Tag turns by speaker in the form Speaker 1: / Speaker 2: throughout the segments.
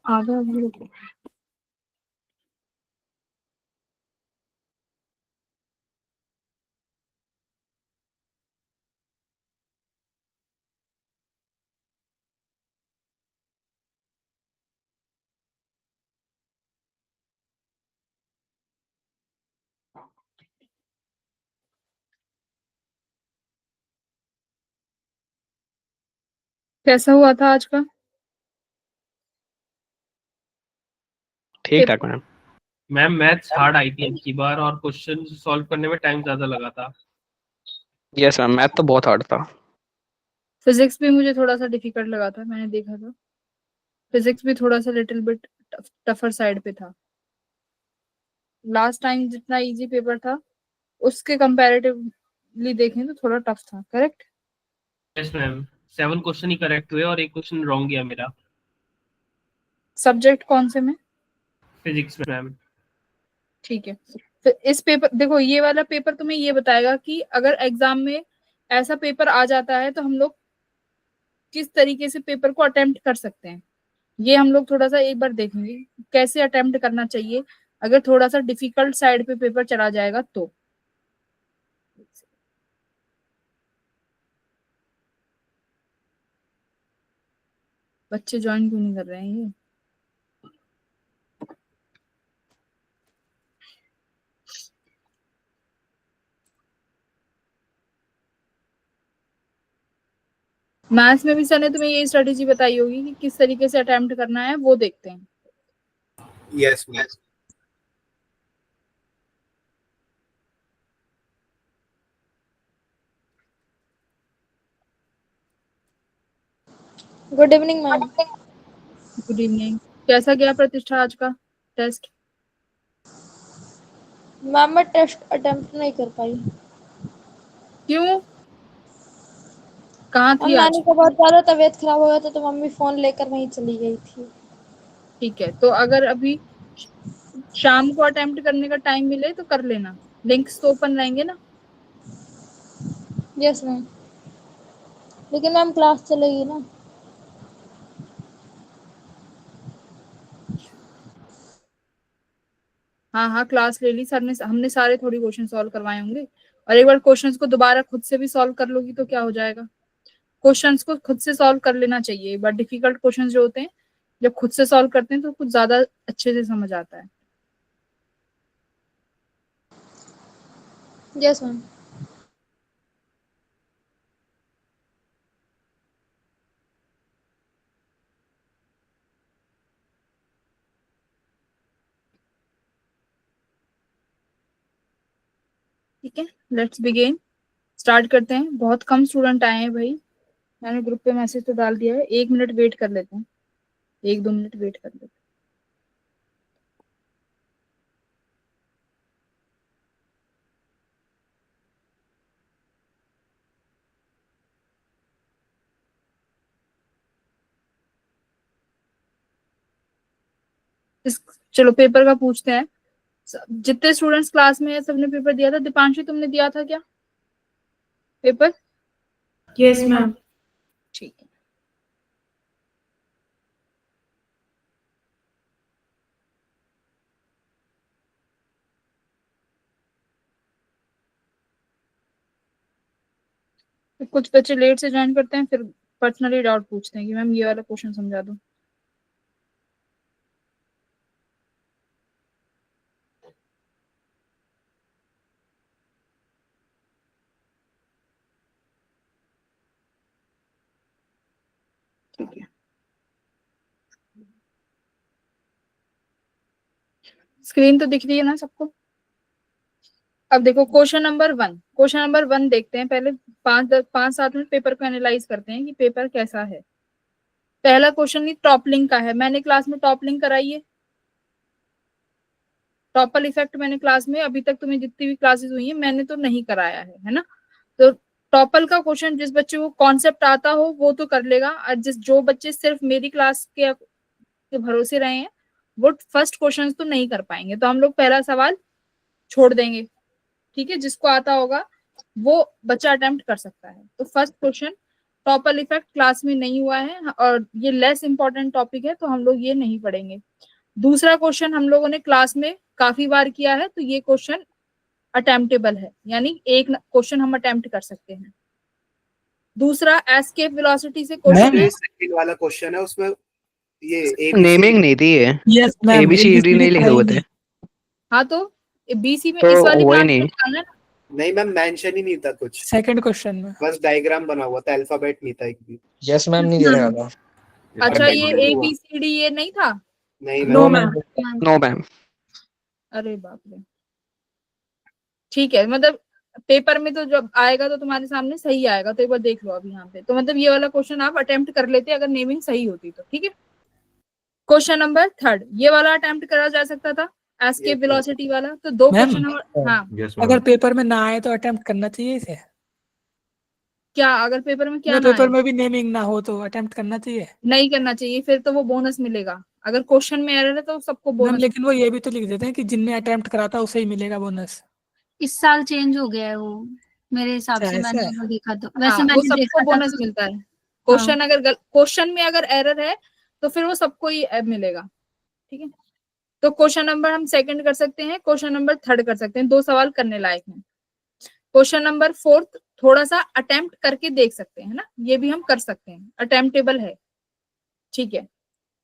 Speaker 1: आधा कैसा हुआ था आज का
Speaker 2: ठीक ठाक ma'am.
Speaker 3: Ma'am maths hard I थी की बार और क्वेश्चन सॉल्व करने में टाइम ज्यादा लगा था।
Speaker 2: यस मैम, मैथ तो बहुत हार्ड था।
Speaker 1: फिजिक्स भी मुझे थोड़ा सा डिफिकल्ट लगा था, मैंने देखा था फिजिक्स भी थोड़ा सा लिटिल बिट टफर साइड पे था। लास्ट टाइम जितना इजी पेपर था उसके कंपैरेटिवली देखें तो थोड़ा टफ था। करेक्ट?
Speaker 3: यस मैम, 7 क्वेश्चन ही करेक्ट हुए और एक क्वेश्चन रॉन्ग गया मेरा।
Speaker 1: सब्जेक्ट कौन से में?
Speaker 3: Physics ma'am.
Speaker 1: ठीक है, तो इस पेपर देखो, ये वाला पेपर तुम्हें ये बताएगा कि अगर एग्जाम में ऐसा पेपर आ जाता है तो हम लोग किस तरीके से पेपर को अटेम्प्ट कर सकते हैं। ये हम लोग थोड़ा सा एक बार देखेंगे कैसे अटेम्प्ट करना चाहिए अगर थोड़ा सा डिफिकल्ट साइड पे पेपर चला जाएगा तो। बच्चे ज्वाइन क्यों नहीं कर रहे हैं ये? मैथ्स में भी सर ने तुम्हें ये स्ट्रेटेजी बताई होगी कि किस तरीके से अटेम्प्ट करना है, वो देखते हैं।
Speaker 4: Yes ma'am.
Speaker 5: Good evening ma'am.
Speaker 1: Good evening. कैसा गया प्रतिष्ठा आज का टेस्ट?
Speaker 5: मैम मैं टेस्ट अटेम्प्ट नहीं कर पाई।
Speaker 1: क्यों? कहाँ
Speaker 5: और
Speaker 1: थी आज?
Speaker 5: नानी का बहुत ज्यादा तबीयत खराब हो गया था तो मम्मी फोन लेकर वहीं चली गई थी।
Speaker 1: ठीक है, तो अगर अभी शाम को अटेम्प्ट करने का टाइम मिले तो कर लेना, लिंक्स तो ओपन रहेंगे ना।
Speaker 5: यस मैम, लेकिन मैम क्लास चलेगी ना।
Speaker 1: हाँ हाँ, क्लास ले ली सर ने, हमने सारे थोड़ी क्वेश्चन सॉल्व करवाए होंगे। और एक बार क्वेश्चंस को दोबारा खुद से भी सॉल्व कर लोगी तो क्या हो जाएगा। क्वेश्चंस को खुद से सॉल्व कर लेना चाहिए एक बार। डिफिकल्ट क्वेश्चंस जो होते हैं जब खुद से सॉल्व करते हैं तो कुछ ज्यादा अच्छे से समझ आता है।
Speaker 5: Yes ma'am.
Speaker 1: ठीक है, लेट्स बिगिन। स्टार्ट करते हैं। बहुत कम स्टूडेंट आए हैं भाई, मैंने ग्रुप पे मैसेज तो डाल दिया है। 1 मिनट वेट कर लेते हैं, 1-2 मिनट वेट कर लेते हैं। चलो पेपर का पूछते हैं। जितने स्टूडेंट्स क्लास में है सबने पेपर दिया था। दीपांशु तुमने दिया था क्या पेपर?
Speaker 6: Yes ma'am.
Speaker 1: ठीक है, तो कुछ बच्चे लेट से ज्वाइन करते हैं फिर पर्सनली डाउट पूछते हैं कि मैम ये वाला क्वेश्चन समझा दो। ठीक है, स्क्रीन तो दिख रही है ना सबको? अब देखो क्वेश्चन नंबर 1 देखते हैं पहले। 5-7 मिनट पेपर को एनालाइज करते हैं कि पेपर कैसा है। पहला क्वेश्चन ही टॉप लिंक का है। मैंने क्लास में टॉप लिंक कराई है। टॉपल इफेक्ट मैंने क्लास में अभी तक तुम्हें जितनी भी क्लासेस हुई है मैंने तो नहीं कराया है ना। तो टॉपल का क्वेश्चन जिस बच्चे को कॉन्सेप्ट आता हो वो तो कर लेगा, और जो बच्चे सिर्फ मेरी क्लास के भरोसे रहे हैं वो फर्स्ट क्वेश्चन तो नहीं कर पाएंगे, तो हम लोग पहला सवाल छोड़ देंगे। ठीक है, जिसको आता होगा वो बच्चा अटेम्प्ट कर सकता है। तो first question topple effect class में नहीं हुआ है और ये लेस इंपॉर्टेंट टॉपिक है, तो हम लोग ये नहीं पढ़ेंगे। दूसरा क्वेश्चन हम लोगों ने क्लास में काफी बार किया है, तो ये क्वेश्चन अटेम्प्टेबल है, यानी एक क्वेश्चन हम अटेम्प्ट कर सकते हैं। दूसरा एस्केप वेलोसिटी से क्वेश्चन है,
Speaker 4: सेकंड वाला क्वेश्चन है, उसमें ये
Speaker 2: नेमिंग नहीं थी ये,
Speaker 7: यस मैम,
Speaker 2: ABCD नहीं लिखे हुए थे,
Speaker 1: हाँ तो बीसी में
Speaker 2: तो
Speaker 1: इस वाली
Speaker 2: वही
Speaker 1: क्लास
Speaker 2: नहीं।
Speaker 1: में निकालना है।
Speaker 4: नहीं मैम, मेंशन ही नहीं था कुछ,
Speaker 7: सेकंड क्वेश्चन में
Speaker 4: बस डायग्राम बना हुआ था, अल्फाबेट नहीं था एक भी।
Speaker 8: यस मैम नहीं दे रहा था।
Speaker 1: अच्छा ये
Speaker 4: अरे,
Speaker 1: ABCD ये नहीं था?
Speaker 4: नहीं
Speaker 7: no
Speaker 4: ma'am,
Speaker 7: ma'am.
Speaker 2: No ma'am.
Speaker 1: अरे बाप रे, ठीक है, मतलब पेपर में तो जब आएगा तो तुम्हारे सामने सही आएगा, तो एक बार देख लो अभी यहाँ पे। तो मतलब ये वाला क्वेश्चन आप अटेम्प्ट कर लेते अगर नेमिंग सही होती तो। ठीक है, क्वेश्चन नंबर 3 ये वाला अटेम्प्ट करा जा सकता था, एस्केप वेलोसिटी वाला। तो दो
Speaker 7: मैम,
Speaker 1: क्वेश्चन हाँ
Speaker 7: अगर पेपर में ना आए तो अटेम्प्ट करना चाहिए इसे।
Speaker 1: क्या अगर पेपर में क्या
Speaker 7: अगर
Speaker 1: ना
Speaker 7: पेपर
Speaker 1: आए?
Speaker 7: में भी नेमिंग ना हो तो अटेम्प्ट करना चाहिए
Speaker 1: नहीं करना चाहिए, फिर तो वो बोनस मिलेगा। अगर क्वेश्चन में एरर है तो सबको
Speaker 7: मैम।
Speaker 1: बोनस।
Speaker 7: लेकिन वो ये भी तो लिख देते हैं कि जिनने अटेम्प्ट करा था उसे ही मिलेगा बोनस।
Speaker 9: इस साल चेंज हो गया है वो, मेरे हिसाब
Speaker 7: अच्छा,
Speaker 9: से
Speaker 7: ऐसा
Speaker 9: मैंने
Speaker 7: है?
Speaker 9: वो देखा तो।
Speaker 1: हाँ,
Speaker 9: वैसे
Speaker 1: वो
Speaker 9: मैंने
Speaker 1: सबको
Speaker 9: देखा था
Speaker 1: बोनस
Speaker 9: तो
Speaker 1: मिलता है। क्वेश्चन अगर क्वेश्चन में अगर एरर है तो फिर वो सबको ही मिलेगा। ठीक है, तो क्वेश्चन नंबर हम सेकंड कर सकते हैं, क्वेश्चन नंबर 3 कर सकते हैं, 2 सवाल करने लायक हैं। क्वेश्चन नंबर 4 थोड़ा सा अटेम्प्ट करके देख सकते हैं ना, ये भी हम कर सकते हैं, अटेम्प्टेबल है। ठीक है,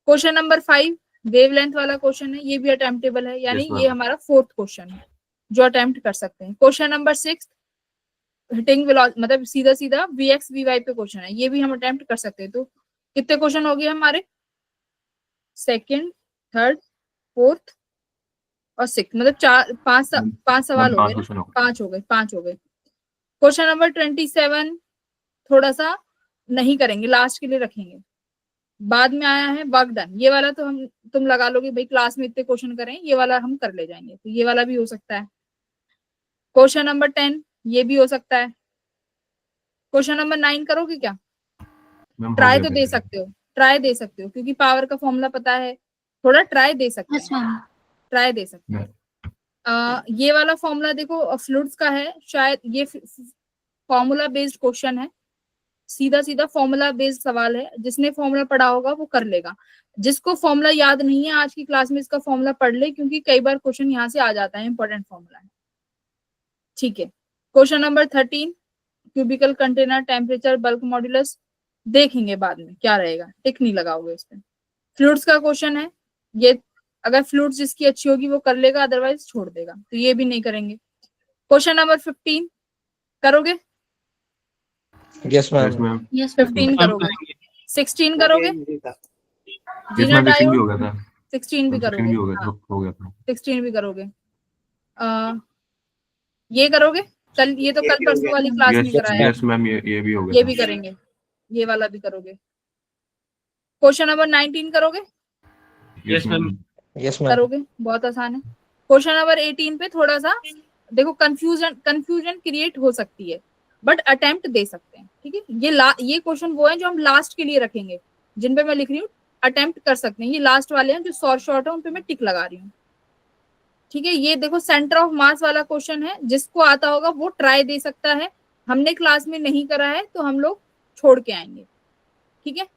Speaker 1: क्वेश्चन नंबर 5 वेवलेंथ वाला क्वेश्चन है, ये भी अटेम्प्टेबल है, यानी ये हमारा 4th क्वेश्चन है जो अटेम्प्ट कर सकते हैं। क्वेश्चन नंबर 6 हिटिंग वेलोसिटी, मतलब सीधा सीधा Vx Vy पे क्वेश्चन है, ये भी हम अटेम्प्ट कर सकते हैं। तो कितने क्वेश्चन हो गए हमारे? सेकंड, थर्ड, 4th और 6th, मतलब 5 सवाल हो गए ना, 5 हो गए। क्वेश्चन नंबर 27 थोड़ा सा नहीं करेंगे, लास्ट के लिए रखेंगे। बाद में आया है वर्क डन, ये वाला तो तुम लगा लोगे भाई क्लास में इतने क्वेश्चन करें, ये वाला हम कर ले जाएंगे, तो ये वाला भी हो सकता है। क्वेश्चन नंबर 10 ये भी हो सकता है। क्वेश्चन नंबर 9 करोगे क्या? ट्राई तो दे सकते हो, ट्राई दे सकते हो, क्योंकि पावर का फॉर्मूला पता है, थोड़ा ट्राई दे सकते
Speaker 9: यस
Speaker 1: हैं,
Speaker 9: मैम।
Speaker 1: ट्राई दे सकते हैं। ये वाला फॉर्मूला देखो फ्लूइड्स का है, शायद ये फॉर्मूला बेस्ड क्वेश्चन है, सीधा सीधा फॉर्मूला बेस्ड सवाल है, जिसने फॉर्मूला पढ़ा होगा वो कर लेगा। जिसको फॉर्मूला याद नहीं है आज की क्लास में इसका फॉर्मूला पढ़ ले, क्योंकि कई बार क्वेश्चन यहाँ से आ जाता है, इंपॉर्टेंट फॉर्मूला है। ठीक है, question number 13 cubical container temperature bulk modulus देखेंगे बाद में क्या रहेगा, टिक नहीं लगाओगे इस पे। फ्लूइड्स का क्वेश्चन है, ये अगर फ्लूइड्स जिसकी अच्छी होगी वो कर लेगा, अदरवाइज छोड़ देगा, तो ये भी नहीं करेंगे। क्वेश्चन नंबर 15 करोगे?
Speaker 8: Yes ma'am.
Speaker 9: यस
Speaker 1: 15 करोगे, 16 करोगे? जीना डायो 16 भी करोगे? हाँ, 16 भी करोगे। ये करोगे? कल ये तो कल परसों वाली क्लास में कराया,
Speaker 8: यस मैम, ये भी होगा।
Speaker 1: ये भी करेंगे, ये वाला भी करोगे। क्वेश्चन नंबर 19 करोगे?
Speaker 3: Yes ma'am.
Speaker 8: Yes ma'am.
Speaker 1: करोगे, बहुत आसान है। क्वेश्चन नंबर 18 पे थोड़ा सा देखो कंफ्यूजन क्रिएट हो सकती है, बट अटेम्प्ट दे सकते हैं। ठीक है, ये क्वेश्चन वो है जो हम लास्ट के लिए रखेंगे, जिन पे मैं लिख रही हूँ अटेम्प्ट कर सकते हैं, ये लास्ट वाले हैं जो शॉर्ट है, उन पे मैं टिक लगा रही हूँ। ठीक है, ये देखो सेंटर ऑफ मास वाला क्वेश्चन है, जिसको आता होगा वो ट्राई दे सकता है, हमने क्लास में नहीं करा है तो हम लोग छोड़ के आएंगे। ठीक है,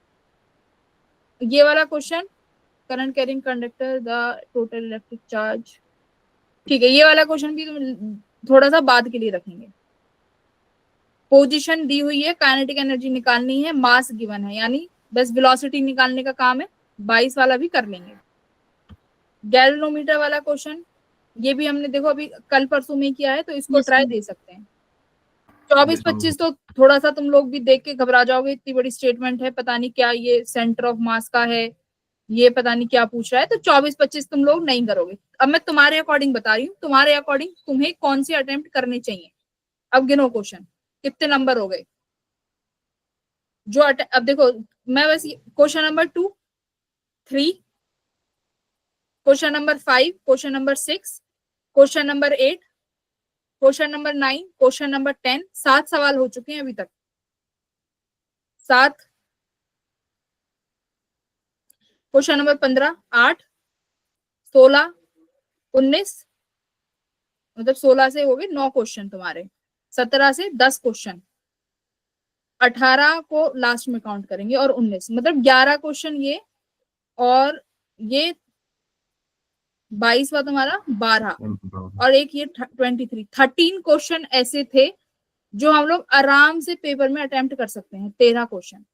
Speaker 1: ये वाला question current carrying conductor the total electric charge, ठीक है, ये वाला क्वेश्चन भी थोड़ा सा बाद के लिए रखेंगे। पोजीशन दी हुई है, काइनेटिक एनर्जी निकालनी है, मास गिवन है, यानी बस वेलोसिटी निकालने का काम है, 22 वाला भी कर लेंगे। गैल्वेनोमीटर वाला क्वेश्चन, ये भी हमने देखो अभी कल परसों में किया है, तो इसको ट्राई दे सकते हैं। 24-25 तो थोड़ा सा तुम लोग भी देख के घबरा जाओगे, इतनी बड़ी स्टेटमेंट है, पता नहीं क्या ये सेंटर ऑफ मास का है, ये पता नहीं क्या पूछ रहा है, तो 24-25 तुम लोग नहीं करोगे। अब मैं तुम्हारे अकॉर्डिंग बता रही हूँ, तुम्हारे अकॉर्डिंग तुम्हें कौन से अटेम्प्ट करने चाहिए। अब गिनो क्वेश्चन कितने नंबर हो गए जो अब देखो मैं बस question number 2, 3, question number 5, question number 6, question number 8, question number 9, question number 10। 7 सवाल हो चुके हैं अभी तक, 7। क्वेश्चन नंबर 15, 8, 16, 19, मतलब 16 से हो गए 9 क्वेश्चन तुम्हारे, 17 से 10 क्वेश्चन, 18 को लास्ट में काउंट करेंगे और 19, मतलब 11 क्वेश्चन ये, और ये 22वां तुम्हारा 12, और एक ये 23, 13 क्वेश्चन ऐसे थे जो हम लोग आराम से पेपर में अटेम्प्ट कर सकते हैं, 13 क्वेश्चन।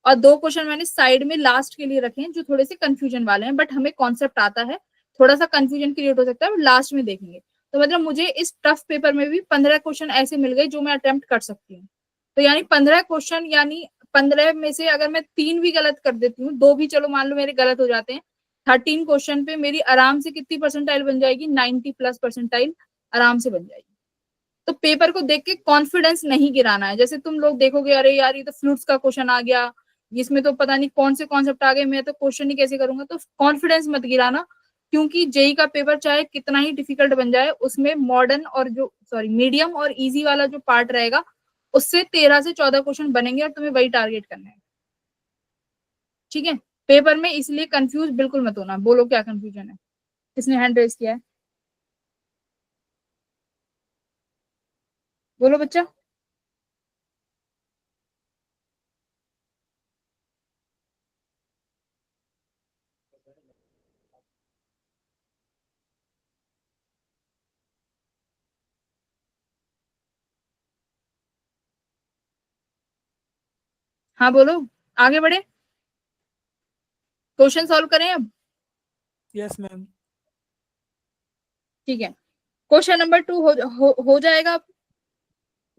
Speaker 1: और 2 क्वेश्चन मैंने साइड में लास्ट के लिए रखे हैं जो थोड़े से कंफ्यूजन वाले हैं, बट हमें कॉन्सेप्ट आता है, थोड़ा सा कंफ्यूजन क्रिएट हो सकता है, लास्ट में देखेंगे। तो मतलब मुझे इस टफ पेपर में भी 15 क्वेश्चन ऐसे मिल गए जो मैं अटेम्प्ट कर सकती हूँ। तो यानी 15 क्वेश्चन, यानी 15 में से अगर मैं 3 भी गलत कर देती हूँ, 2 भी चलो मान लो मेरे गलत हो जाते हैं, 13 क्वेश्चन पे मेरी आराम से कितनी परसेंटाइल बन जाएगी, 90+ परसेंटाइल आराम से बन जाएगी। तो पेपर को देख के कॉन्फिडेंस नहीं गिराना है। जैसे तुम लोग देखोगे अरे यार ये तो फ्लूट्स का क्वेश्चन आ गया, इसमें तो पता नहीं कौन से कॉन्सेप्ट आ गए, मैं तो क्वेश्चन ही कैसे करूंगा, तो कॉन्फिडेंस मत गिराना, क्योंकि जेई का पेपर चाहे कितना ही डिफिकल्ट बन जाए, उसमें मॉडर्न और जो मीडियम और इजी वाला जो पार्ट रहेगा उससे 13 से 14 क्वेश्चन बनेंगे और तुम्हें वही टारगेट करना है, ठीक है। पेपर में इसलिए कंफ्यूज बिल्कुल मत होना। बोलो क्या कंफ्यूजन है, किसने हैंड रेज किया है, बोलो बच्चा। हाँ बोलो, आगे बढ़े, क्वेश्चन सॉल्व करें अब।
Speaker 7: Yes ma'am.
Speaker 1: ठीक है, क्वेश्चन नंबर 2 हो जाएगा।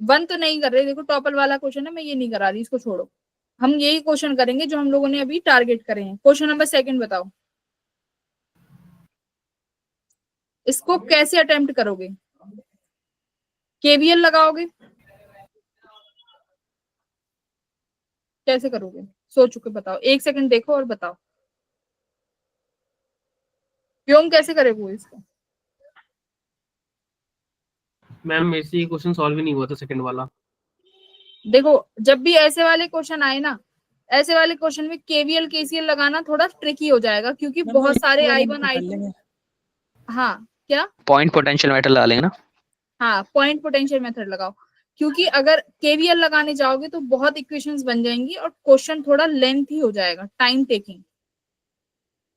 Speaker 1: 1 तो नहीं कर रहे, देखो टॉपर वाला क्वेश्चन है, मैं ये नहीं करा रही, इसको छोड़ो। हम यही क्वेश्चन करेंगे जो हम लोगों ने अभी टारगेट करे हैं। क्वेश्चन नंबर 2 बताओ, इसको कैसे अटेम्प्ट करोगे, केवीएल लगाओगे, कैसे करोगे, सोच के बताओ, 1 सेकंड देखो और बताओ व्योम कैसे करे वो इसको।
Speaker 3: मैम मेरे से ये क्वेश्चन सॉल्व ही नहीं हुआ था सेकंड वाला।
Speaker 1: देखो जब भी ऐसे वाले क्वेश्चन आए ना, ऐसे वाले क्वेश्चन में केवीएल केसीएल लगाना थोड़ा ट्रिकी हो जाएगा, क्योंकि
Speaker 7: मैम वो
Speaker 1: बहुत सारे
Speaker 7: इसी वाले
Speaker 1: I1
Speaker 7: में कर
Speaker 1: I2।
Speaker 7: लेंगे।
Speaker 1: हाँ क्या,
Speaker 2: पॉइंट पोटेंशियल मेथड लगा लेंगे ना।
Speaker 1: हाँ पॉइंट पोटेंशियल मेथड लगाओ, क्योंकि अगर केवीएल लगाने जाओगे तो बहुत इक्वेशंस बन जाएंगी और क्वेश्चन थोड़ा लेंथी हो जाएगा, टाइम टेकिंग,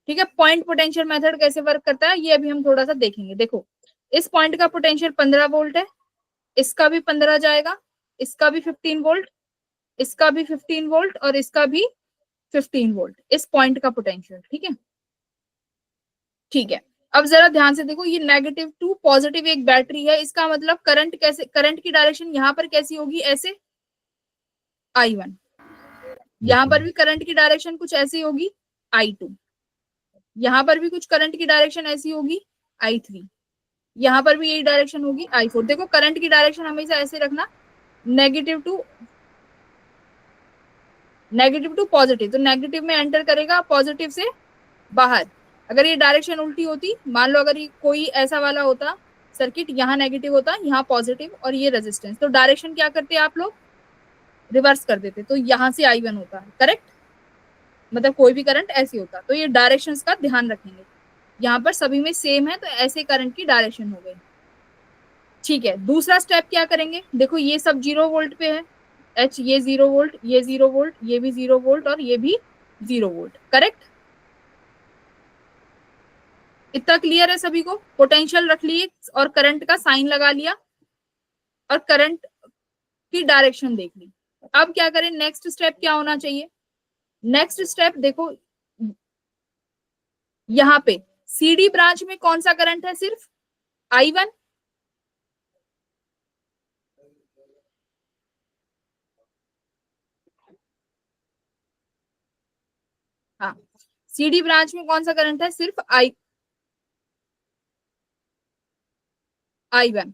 Speaker 1: ठीक है। पॉइंट पोटेंशियल मेथड कैसे वर्क करता है ये अभी हम थोड़ा सा देखेंगे। देखो इस पॉइंट का पोटेंशियल 15 वोल्ट है, इसका भी 15 जाएगा, इसका भी 15 वोल्ट, इसका भी 15 वोल्ट और इसका भी 15 वोल्ट, इस पॉइंट का पोटेंशियल, ठीक है। ठीक है, अब जरा ध्यान से देखो, ये नेगेटिव टू पॉजिटिव एक बैटरी है, इसका मतलब करंट कैसे, करंट की डायरेक्शन यहाँ पर कैसी होगी, ऐसे I1, यहाँ पर भी करंट की डायरेक्शन कुछ ऐसी होगी I2, यहाँ पर भी कुछ करंट की डायरेक्शन ऐसी होगी I3, यहाँ पर भी यही डायरेक्शन होगी I4। देखो करंट की डायरेक्शन हमेशा ऐसे रखना, नेगेटिव टू पॉजिटिव, तो नेगेटिव में एंटर करेगा, पॉजिटिव से बाहर। अगर ये डायरेक्शन उल्टी होती, मान लो अगर ये कोई ऐसा वाला होता सर्किट, यहाँ नेगेटिव होता, यहाँ पॉजिटिव और ये रेजिस्टेंस, तो डायरेक्शन क्या करते आप लोग, रिवर्स कर देते, तो यहाँ से I1 होता है, करेक्ट। मतलब कोई भी करंट ऐसे होता, तो ये डायरेक्शंस का ध्यान रखेंगे, यहाँ पर सभी में सेम है, तो ऐसे करंट की डायरेक्शन हो गई, ठीक है। दूसरा स्टेप क्या करेंगे, देखो ये सब 0 वोल्ट पे है, H ये 0 वोल्ट, ये 0 वोल्ट, ये भी 0 वोल्ट और ये भी 0 वोल्ट, करेक्ट। इतना क्लियर है सभी को, पोटेंशियल रख लिए और करंट का साइन लगा लिया और करंट की डायरेक्शन देख ली। अब क्या करें, नेक्स्ट स्टेप क्या होना चाहिए, नेक्स्ट स्टेप देखो यहाँ पे CD ब्रांच में कौन सा करंट है, सिर्फ I1, हाँ CD ब्रांच में कौन सा करंट है, सिर्फ I1।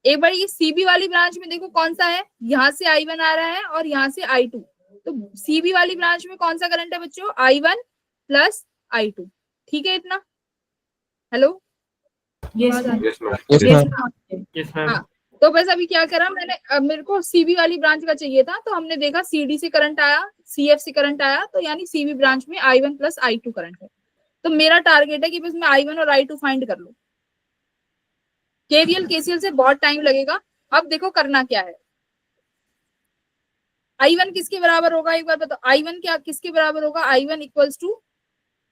Speaker 1: एक बार ये CB वाली ब्रांच में देखो कौन सा है, यहाँ से I1 आ रहा है और यहाँ से I2, तो CB वाली ब्रांच में कौन सा करंट है बच्चों, I1 प्लस I2, ठीक है इतना। Hello
Speaker 6: Yes, ma'am.
Speaker 8: Yes, ma'am.
Speaker 3: Yes ma'am.
Speaker 1: हाँ, तो बस अभी क्या करा मैंने, अब मेरे को सीबी वाली ब्रांच का चाहिए था, तो हमने देखा सीडी से करंट आया, सीएफ से करंट आया, तो यानी सीबी ब्रांच में I1 प्लस I2 करंट है। तो मेरा टारगेट है कि बस मैं I1 और I2 फाइंड कर लूं। केवीएल केसीएल से बहुत टाइम लगेगा। अब देखो करना क्या है। I1 किसके बराबर होगा एक बार बताओ। I1 क्या किसके बराबर होगा? I1 equals to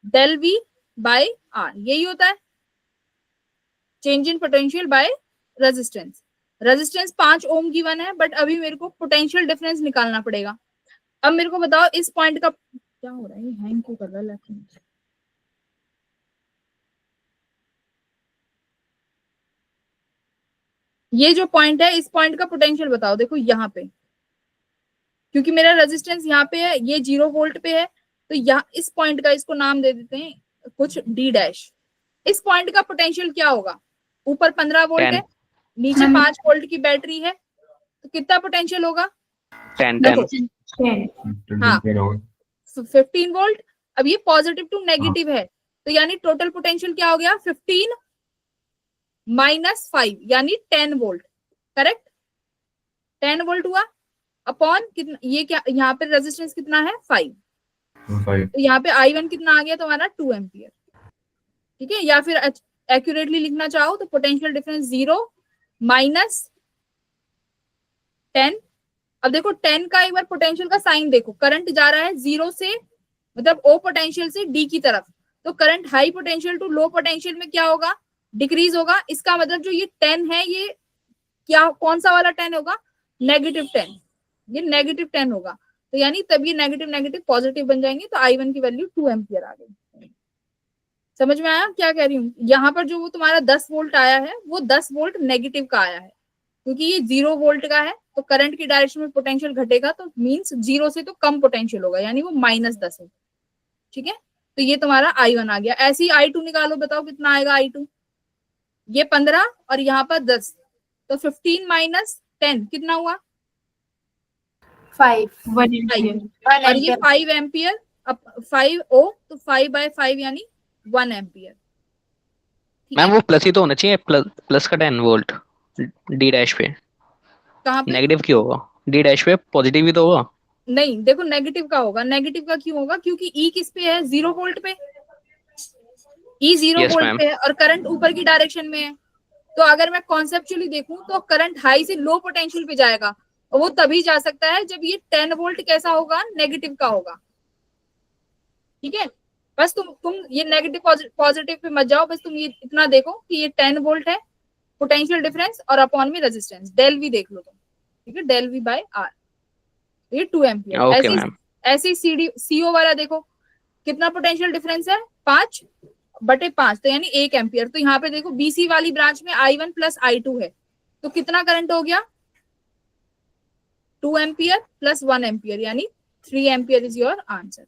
Speaker 1: del V by R, यही होता है change in potential by resistance. Resistance 5 ohm given है, बट अभी मेरे को पोटेंशियल डिफरेंस निकालना पड़ेगा। अब मेरे को बताओ इस पॉइंट का क्या हो रहा है, हैंग क्यों कर रहा है लैपटॉप? ये जो पॉइंट है, इस पॉइंट का पोटेंशियल बताओ। देखो यहाँ पे, क्योंकि मेरा रेजिस्टेंस यहाँ पे है, ये 0 वोल्ट पे है, तो यहाँ इस पॉइंट का इसको नाम दे देते हैं कुछ डी डैश। इस पॉइंट का पोटेंशियल क्या होगा? ऊपर 15 वोल्ट है, नीचे 5 वोल्ट की बैटरी है, तो कितना पोटेंशियल होगा?
Speaker 2: 10
Speaker 1: हाँ 15 वोल्ट। अब ये पॉजिटिव टू नेगेटिव है, तो यानी टोटल पोटेंशियल क्या हो गया? 15 माइनस 5 यानी 10 वोल्ट। करेक्ट, 10 वोल्ट हुआ अपॉन कितना, ये क्या यहाँ पे रेजिस्टेंस कितना है? 5। तो यहाँ पे I1 कितना आ गया तुम्हारा? 2 एम्पियर। ठीक है, या फिर एक्यूरेटली लिखना चाहो तो पोटेंशियल डिफरेंस 0 माइनस 10। अब देखो 10 का एक बार पोटेंशियल का साइन देखो, करंट जा रहा है 0 से, मतलब O पोटेंशियल से D की तरफ, तो current high potential to low potential में क्या होगा? डिक्रीज होगा। इसका मतलब जो ये 10 है, ये क्या, कौन सा वाला 10 होगा? नेगेटिव 10। ये नेगेटिव 10 होगा, तो यानी तब ये नेगेटिव नेगेटिव पॉजिटिव बन जाएंगे, तो I1 की वैल्यू 2 एम्पियर आ गई। समझ में आया क्या कह रही हूँ? यहाँ पर जो वो तुम्हारा 10 वोल्ट आया है, वो 10 वोल्ट नेगेटिव का आया है, क्योंकि ये 0 वोल्ट का है, तो करंट की डायरेक्शन में पोटेंशियल घटेगा, तो मींस 0 से तो कम पोटेंशियल होगा, यानी वो -10 है। ठीक है, तो ये तुम्हारा I1 आ गया। ऐसे ही I2 निकालो, बताओ कितना आएगा I2? ये 15 और यहाँ पर 10, तो 15 माइनस 10 कितना हुआ?
Speaker 6: 1
Speaker 1: और ये 5 एम्पियर, अब 5 O, तो 5/5 यानी 1 एम्पियर।
Speaker 2: मैम वो प्लस ही तो होना चाहिए, प्लस का 10 वोल्ट डी डैश पे।
Speaker 1: कहाँ पे?
Speaker 2: नेगेटिव क्यों होगा? डी डैश पे पॉजिटिव ही तो होगा।
Speaker 1: नहीं, देखो नेगेटिव का होगा। नेगेटिव का क्यों होगा? क्योंकि E किस पे है? 0 वोल्ट पे। E 0
Speaker 2: Yes,
Speaker 1: volt
Speaker 2: ma'am.
Speaker 1: पे है और करंट ऊपर की डायरेक्शन में है, तो अगर मैं कॉन्सेप्चुअली देखूं तो करंट हाई से लो पोटेंशियल पे जाएगा, और वो तभी जा सकता है जब ये 10 वोल्ट कैसा होगा? नेगेटिव का होगा। ठीक है, बस तुम ये नेगेटिव पॉजिटिव पे मत जाओ, बस तुम ये इतना देखो कि ये 10 वोल्ट है पोटेंशियल डिफरेंस, और अपॉन में रेजिस्टेंस डेल वी देख लो तुम। ठीक है, डेल वी बाय आर, ये 2 एम्पियर।
Speaker 2: Okay ma'am.
Speaker 1: ऐसे सीओ वाला देखो कितना पोटेंशियल डिफरेंस है? 5/5, तो यानी 1 एम्पियर। तो यहाँ पे देखो बीसी वाली ब्रांच में I1 प्लस I2 है, तो कितना करंट हो गया? 2 एम्पियर प्लस 1 एम्पियर, यानी 3 एम्पियर इज योर आंसर।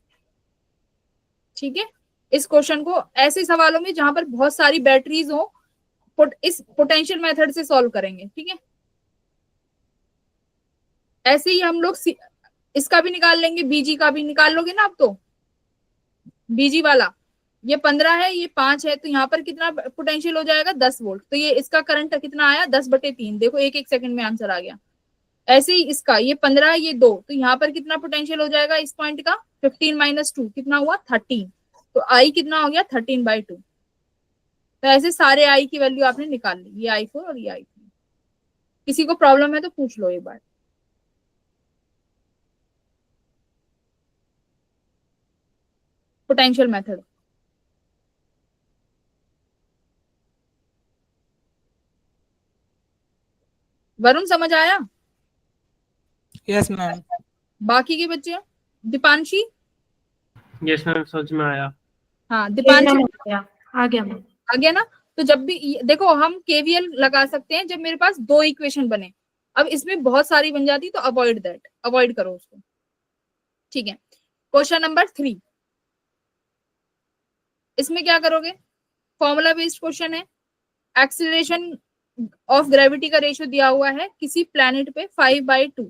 Speaker 1: ठीक है, इस क्वेश्चन को ऐसे सवालों में जहां पर बहुत सारी बैटरीज हो, इस पोटेंशियल मेथड से सॉल्व करेंगे। ठीक है, ऐसे ही हम लोग इसका भी निकाल लेंगे, बीजी का भी निकाल लोगे ना अब तो। बीजी वाला ये 15 है, ये 5 है, तो यहाँ पर कितना पोटेंशियल हो जाएगा? 10 वोल्ट। तो ये इसका करंट कितना आया? 10/3। देखो एक एक सेकंड में आंसर आ गया। ऐसे ही इसका ये 15, ये 2, तो यहाँ पर कितना पोटेंशियल हो जाएगा इस पॉइंट का? 15 माइनस 2 कितना हुआ? 13। तो I कितना हो गया? 13/2। तो ऐसे सारे I की वैल्यू आपने निकाल ली, ये I4 और ये I3। किसी को प्रॉब्लम है तो पूछ लो एक बार। पोटेंशियल मेथड वरुण समझ आया?
Speaker 7: Yes ma'am.
Speaker 1: बाकी के बच्चे? दीपांशी?
Speaker 3: यस मैम, समझ में आया।
Speaker 1: हाँ दीपांशी
Speaker 6: आ गया मैम।
Speaker 1: आ गया ना? तो जब भी देखो हम केवीएल लगा सकते हैं जब मेरे पास 2 इक्वेशन बने। अब इसमें बहुत सारी बन जाती तो अवॉइड करो उसको। ठीक है, क्वेश्चन नंबर 3, इसमें क्या करोगे? फॉर्मूला बेस्ड क्वेश्चन है। एक्सीलरेशन ऑफ ग्रेविटी का रेशियो दिया हुआ है किसी प्लैनेट पे 5/2,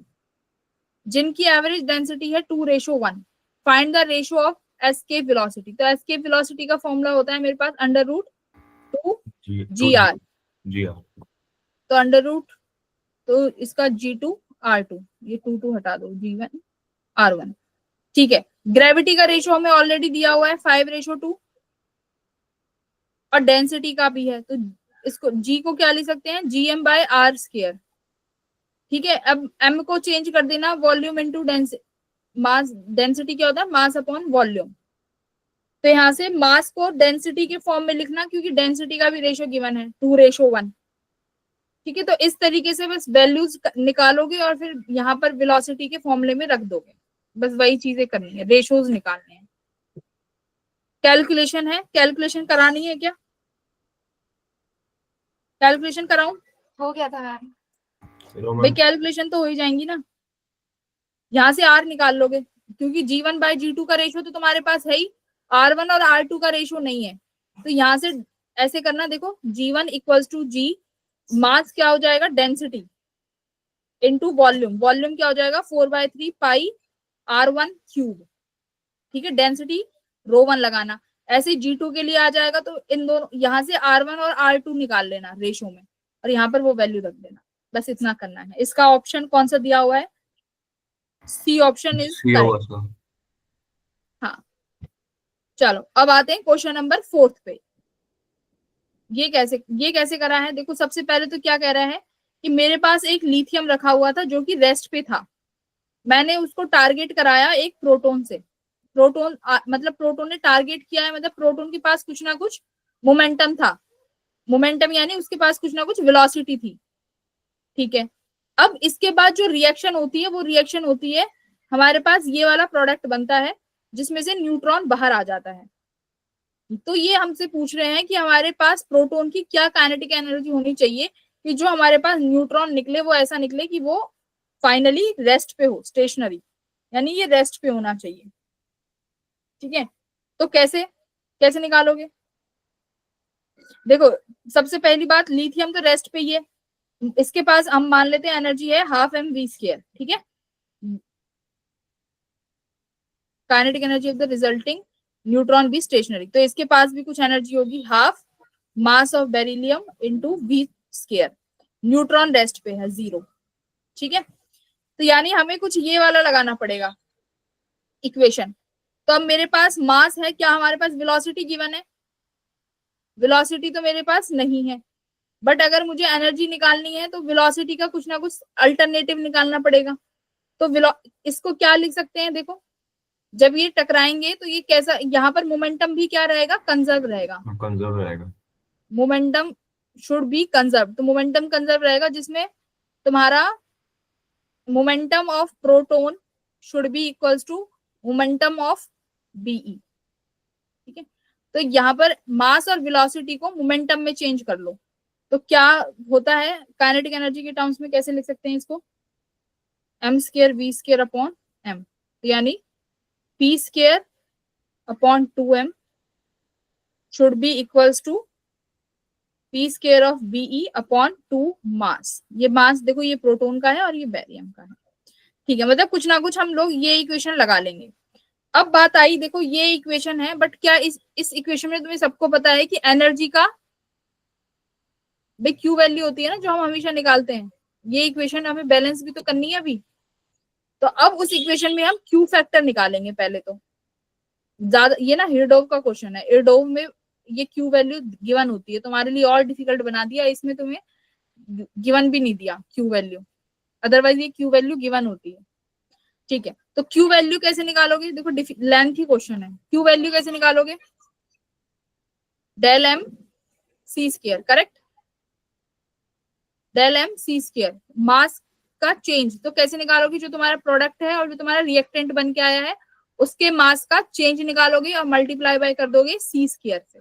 Speaker 1: जिनकी एवरेज डेंसिटी है 2:1। Find the ratio of escape velocity. तो एस्केप वेलोसिटी का फॉर्मूला होता है मेरे पास √2 जी आर, तो अंडर रूट, तो इसका G2R2, ये 2 हटा दो, G1R1। ठीक है, ग्रेविटी का रेशो हमें ऑलरेडी दिया हुआ है 5:2, और डेंसिटी का भी है, तो इसको G को क्या लिख सकते हैं, Gm/r²। ठीक है, अब m को चेंज कर देना, वॉल्यूम इंटू मास, डेंसिटी क्या होता है, मास अपॉन वॉल्यूम। तो यहाँ से मास को डेंसिटी के फॉर्म में लिखना, क्योंकि डेंसिटी का भी रेशो गिवन है 2:1। ठीक है, तो इस तरीके से बस वैल्यूज निकालोगे और फिर यहाँ पर वेलोसिटी के फॉर्मूले में रख दोगे, बस वही चीजें करनी है, रेशोज निकालने हैं। कैलकुलेशन है, कैलकुलेशन करानी है क्या, कैलकुलेशन कराऊं?
Speaker 5: हो गया था मैम।
Speaker 1: भाई कैलकुलेशन तो हो ही जाएंगी ना, यहाँ से R निकाल लोगे, क्योंकि G1/G2 का रेशो तो तुम्हारे पास है ही, R1 और R2 का रेशो नहीं है। तो यहाँ से ऐसे करना, देखो G1 = G, मास क्या हो जाएगा, डेंसिटी इनटू वॉल्यूम, वॉल्यूम क्या हो जाएगा 4/3 पाई R1³। ठीक है, डेंसिटी ρ1 लगाना, ऐसे G2 के लिए आ जाएगा, तो इन दोनों यहाँ से R1 और R2 निकाल लेना रेशो में, और यहाँ पर वो वैल्यू रख देना, बस इतना करना है। इसका ऑप्शन कौन सा दिया हुआ है, सी ऑप्शन इज करेक्ट। हाँ, चलो अब आते हैं क्वेश्चन नंबर 4 पे। ये कैसे करा है, देखो सबसे पहले तो क्या कह रहा है कि मेरे पास एक लिथियम रखा हुआ था जो कि रेस्ट पे था, मैंने उसको टारगेट कराया एक प्रोटॉन से, प्रोटॉन मतलब प्रोटॉन ने टारगेट किया है, मतलब प्रोटॉन के पास कुछ ना कुछ मोमेंटम था, मोमेंटम यानी उसके पास कुछ ना कुछ वेलोसिटी थी। ठीक है, अब इसके बाद जो रिएक्शन होती है, वो रिएक्शन होती है, हमारे पास ये वाला प्रोडक्ट बनता है जिसमें से न्यूट्रॉन बाहर आ जाता है। तो ये हमसे पूछ रहे हैं कि हमारे पास प्रोटॉन की क्या काइनेटिक एनर्जी होनी चाहिए कि जो हमारे पास न्यूट्रॉन निकले वो ऐसा निकले कि वो फाइनली रेस्ट पे हो, स्टेशनरी, यानी ये रेस्ट पे होना चाहिए। ठीक है, तो कैसे निकालोगे, देखो सबसे पहली बात, लिथियम तो रेस्ट पे ही है, इसके पास हम मान लेते हैं एनर्जी है 12mv²। ठीक है, kinetic energy of the resulting neutron be stationary, तो इसके पास भी कुछ एनर्जी होगी, half mass of beryllium into v², neutron rest पे है 0। ठीक है, तो यानी हमें कुछ ये वाला लगाना पड़ेगा इक्वेशन। तो अब मेरे पास मास है, क्या हमारे पास वेलोसिटी गिवन है, वेलोसिटी तो मेरे पास नहीं है, बट अगर मुझे एनर्जी निकालनी है तो वेलोसिटी का कुछ ना कुछ अल्टरनेटिव निकालना पड़ेगा। तो इसको क्या लिख सकते हैं, देखो जब ये टकराएंगे तो ये कैसा, यहाँ पर मोमेंटम भी क्या रहेगा, कंजर्व रहेगा, मोमेंटम शुड बी कंजर्व, तो मोमेंटम कंजर्व रहेगा, जिसमें तुम्हारा momentum of proton should be equals to momentum of BE. ठीक है, तो यहाँ पर मास और वेलोसिटी को मोमेंटम में चेंज कर लो, तो क्या होता है, काइनेटिक एनर्जी के टर्म्स में कैसे लिख सकते हैं इसको, m² v² अपॉन m, तो यानी p² upon 2m should be equals to p² of Be upon 2 mass. ये मास देखो ये प्रोटॉन का है और ये बेरियम का है। ठीक है, मतलब कुछ ना कुछ हम लोग ये इक्वेशन लगा लेंगे। अब बात आई, देखो ये इक्वेशन है, बट क्या इस इक्वेशन में तुम्हें सबको पता है कि एनर्जी का क्यू वैल्यू होती है ना, जो हम हमेशा निकालते हैं, ये इक्वेशन हमें बैलेंस भी तो करनी है अभी। तो अब उस इक्वेशन में हम क्यू फैक्टर निकालेंगे पहले तो, ज्यादा ये ना हिरडोव का क्वेश्चन है, हिरडोव में ये क्यू वैल्यू गिवन होती है, तुम्हारे लिए और डिफिकल्ट बना दिया, इसमें तुम्हें गिवन भी नहीं दिया क्यू वैल्यू, अदरवाइज ये क्यू वैल्यू गिवन होती है। ठीक है, तो क्यू वैल्यू कैसे निकालोगे, देखो लेंथी क्वेश्चन है, क्यू वैल्यू कैसे निकालोगे, del m c², correct, del m c², मास का चेंज तो कैसे निकालोगे, जो तुम्हारा प्रोडक्ट है और जो तुम्हारा रिएक्टेंट बन के आया है उसके मास का चेंज निकालोगे और मल्टीप्लाई बाय कर दोगे c² से।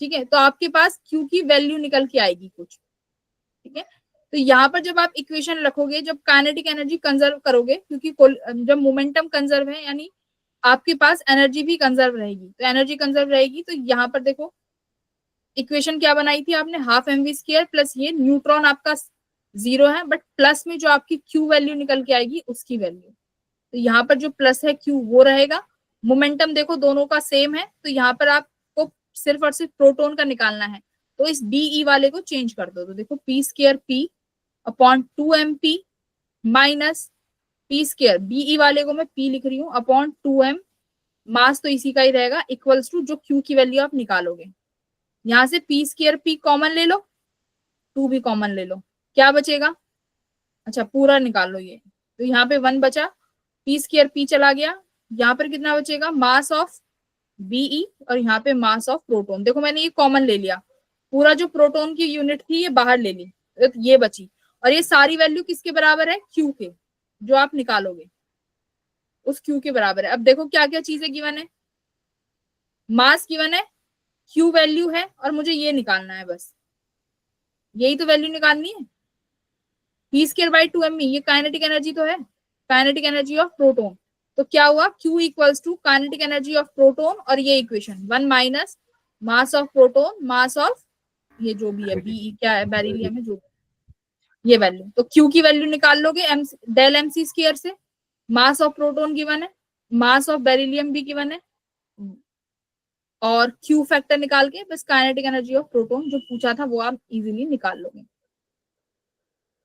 Speaker 1: ठीक है, तो आपके पास q की वैल्यू निकल के आएगी कुछ। ठीक है, तो यहाँ पर जब आप इक्वेशन रखोगे, जब काइनेटिक एनर्जी कंजर्व करोगे, क्योंकि जब मोमेंटम कंजर्व है यानी आपके पास एनर्जी भी कंजर्व रहेगी, तो एनर्जी कंजर्व रहेगी, तो यहाँ पर देखो इक्वेशन क्या बनाई थी आपने, 12mv² प्लस ये न्यूट्रॉन आपका 0 है, बट प्लस में जो आपकी क्यू वैल्यू निकल के आएगी उसकी वैल्यू, तो यहाँ पर जो प्लस है क्यू वो रहेगा। मोमेंटम देखो दोनों का सेम है, तो यहाँ पर आपको सिर्फ और सिर्फ प्रोटॉन का निकालना है, तो इस बीई वाले को चेंज कर दो, तो देखो P square P upon 2mp minus P square BE वाले को मैं पी लिख रही हूँ अपॉन 2m, मास तो इसी का ही रहेगा, इक्वल्स टू जो क्यू की वैल्यू आप निकालोगे, यहां से पी स्क्वायर पी कॉमन ले लो, 2 भी कॉमन ले लो, क्या बचेगा, अच्छा पूरा निकाल लो ये, तो यहाँ पे 1 बचा, पी स्क्वायर पी चला गया, यहाँ पर कितना बचेगा, मास ऑफ बीई और यहाँ पे मास ऑफ प्रोटॉन, देखो मैंने ये कॉमन ले लिया, पूरा जो प्रोटॉन की यूनिट थी ये बाहर ले ली, तो ये बची, और ये सारी वैल्यू किसके बराबर है, क्यू के, जो आप निकालोगे उस क्यू के बराबर है। अब देखो क्या क्या चीजें गिवन है, मास गिवन है, क्यू वैल्यू है, और मुझे ये निकालना है, बस यही तो वैल्यू निकालनी है, पी स्क्वायर बाई 2m, ये काइनेटिक एनर्जी तो है, काइनेटिक एनर्जी ऑफ प्रोटॉन, तो क्या हुआ, Q equals to kinetic energy of proton, और ये equation 1 minus mass of proton mass of ये जो भी है बी क्या है बेरिलियम है जो ये वैल्यू, तो Q की वैल्यू निकाल लोगे डेल mc स्क्वायर से, मास ऑफ प्रोटॉन गिवन है, मास ऑफ बेरिलियम भी गिवन है, और Q फैक्टर निकाल के बस काइनेटिक एनर्जी ऑफ प्रोटॉन जो पूछा था वो आप इजीली निकाल लोगे।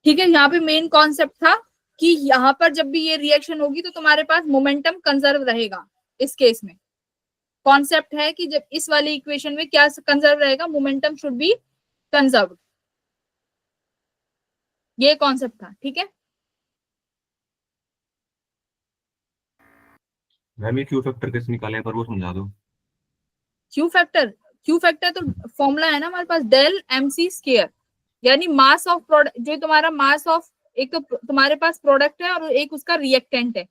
Speaker 1: ठीक है, यहाँ पे मेन कॉन्सेप्ट था कि यहाँ पर जब भी ये रिएक्शन होगी तो तुम्हारे पास मोमेंटम कंजर्व रहेगा, इस केस में कॉन्सेप्ट है कि जब इस वाली इक्वेशन में क्या कंजर्व रहेगा, मोमेंटम शुड बी कंजर्व, ये कॉन्सेप्ट था। ठीक है,
Speaker 8: मैम ये क्यू फैक्टर कैसे निकाले पर वो समझा दो।
Speaker 1: क्यू फैक्टर तो फॉर्मूला है ना हमारे पास, डेल mc स्क्वायर, यानी मास ऑफ प्रोडक्ट, जो तुम्हारा मास ऑफ, एक तो तुम्हारे पास प्रोडक्ट है और एक उसका रिएक्टेंट है,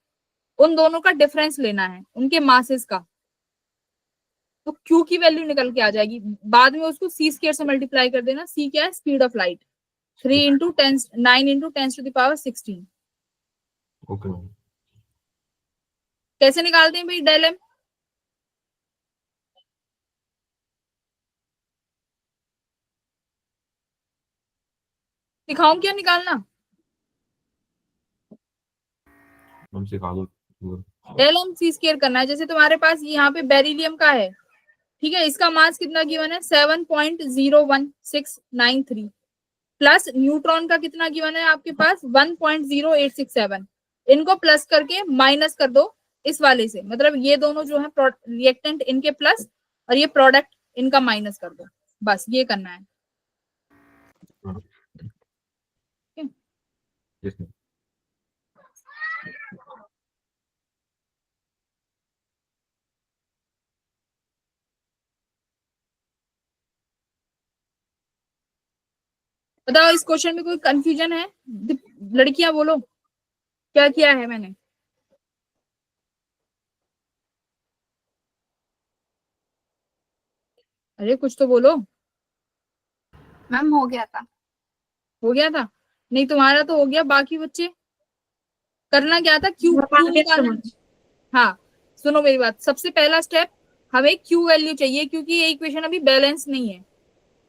Speaker 1: उन दोनों का डिफरेंस लेना है, उनके मासेस का, तो Q की वैल्यू निकल के आ जाएगी, बाद में उसको c स्क्वायर से मल्टीप्लाई कर देना, c क्या है, speed of light, 3 into 10 9 into 10 to the power 16।
Speaker 8: Okay ma'am.
Speaker 1: कैसे निकालते हैं भाई डेल m, दिखाऊं क्या निकालना,
Speaker 8: मैम सिखा दो।
Speaker 1: डेल m c स्क्वायर करना है, जैसे तुम्हारे पास यहाँ पे बेरिलियम का है, ठीक है, इसका मास कितना गिवन है 7.01693, प्लस न्यूट्रॉन का कितना गिवन है आपके पास 1.0867, इनको प्लस करके माइनस कर दो इस वाले से, मतलब ये दोनों जो है रिएक्टेंट इनके प्लस और ये प्रोडक्ट इनका माइनस कर दो, बस ये करना है।
Speaker 8: Yes ma'am.
Speaker 1: बताओ इस क्वेश्चन में कोई कंफ्यूजन है, लड़कियां बोलो क्या किया है मैंने, अरे कुछ तो बोलो।
Speaker 9: मैम हो गया था।
Speaker 1: हो गया था, नहीं तुम्हारा तो हो गया, बाकी बच्चे करना क्या था, क्यू निकालना। हाँ सुनो मेरी बात, सबसे पहला स्टेप हमें क्यू वैल्यू चाहिए, क्योंकि ये इक्वेशन अभी बैलेंस नहीं है,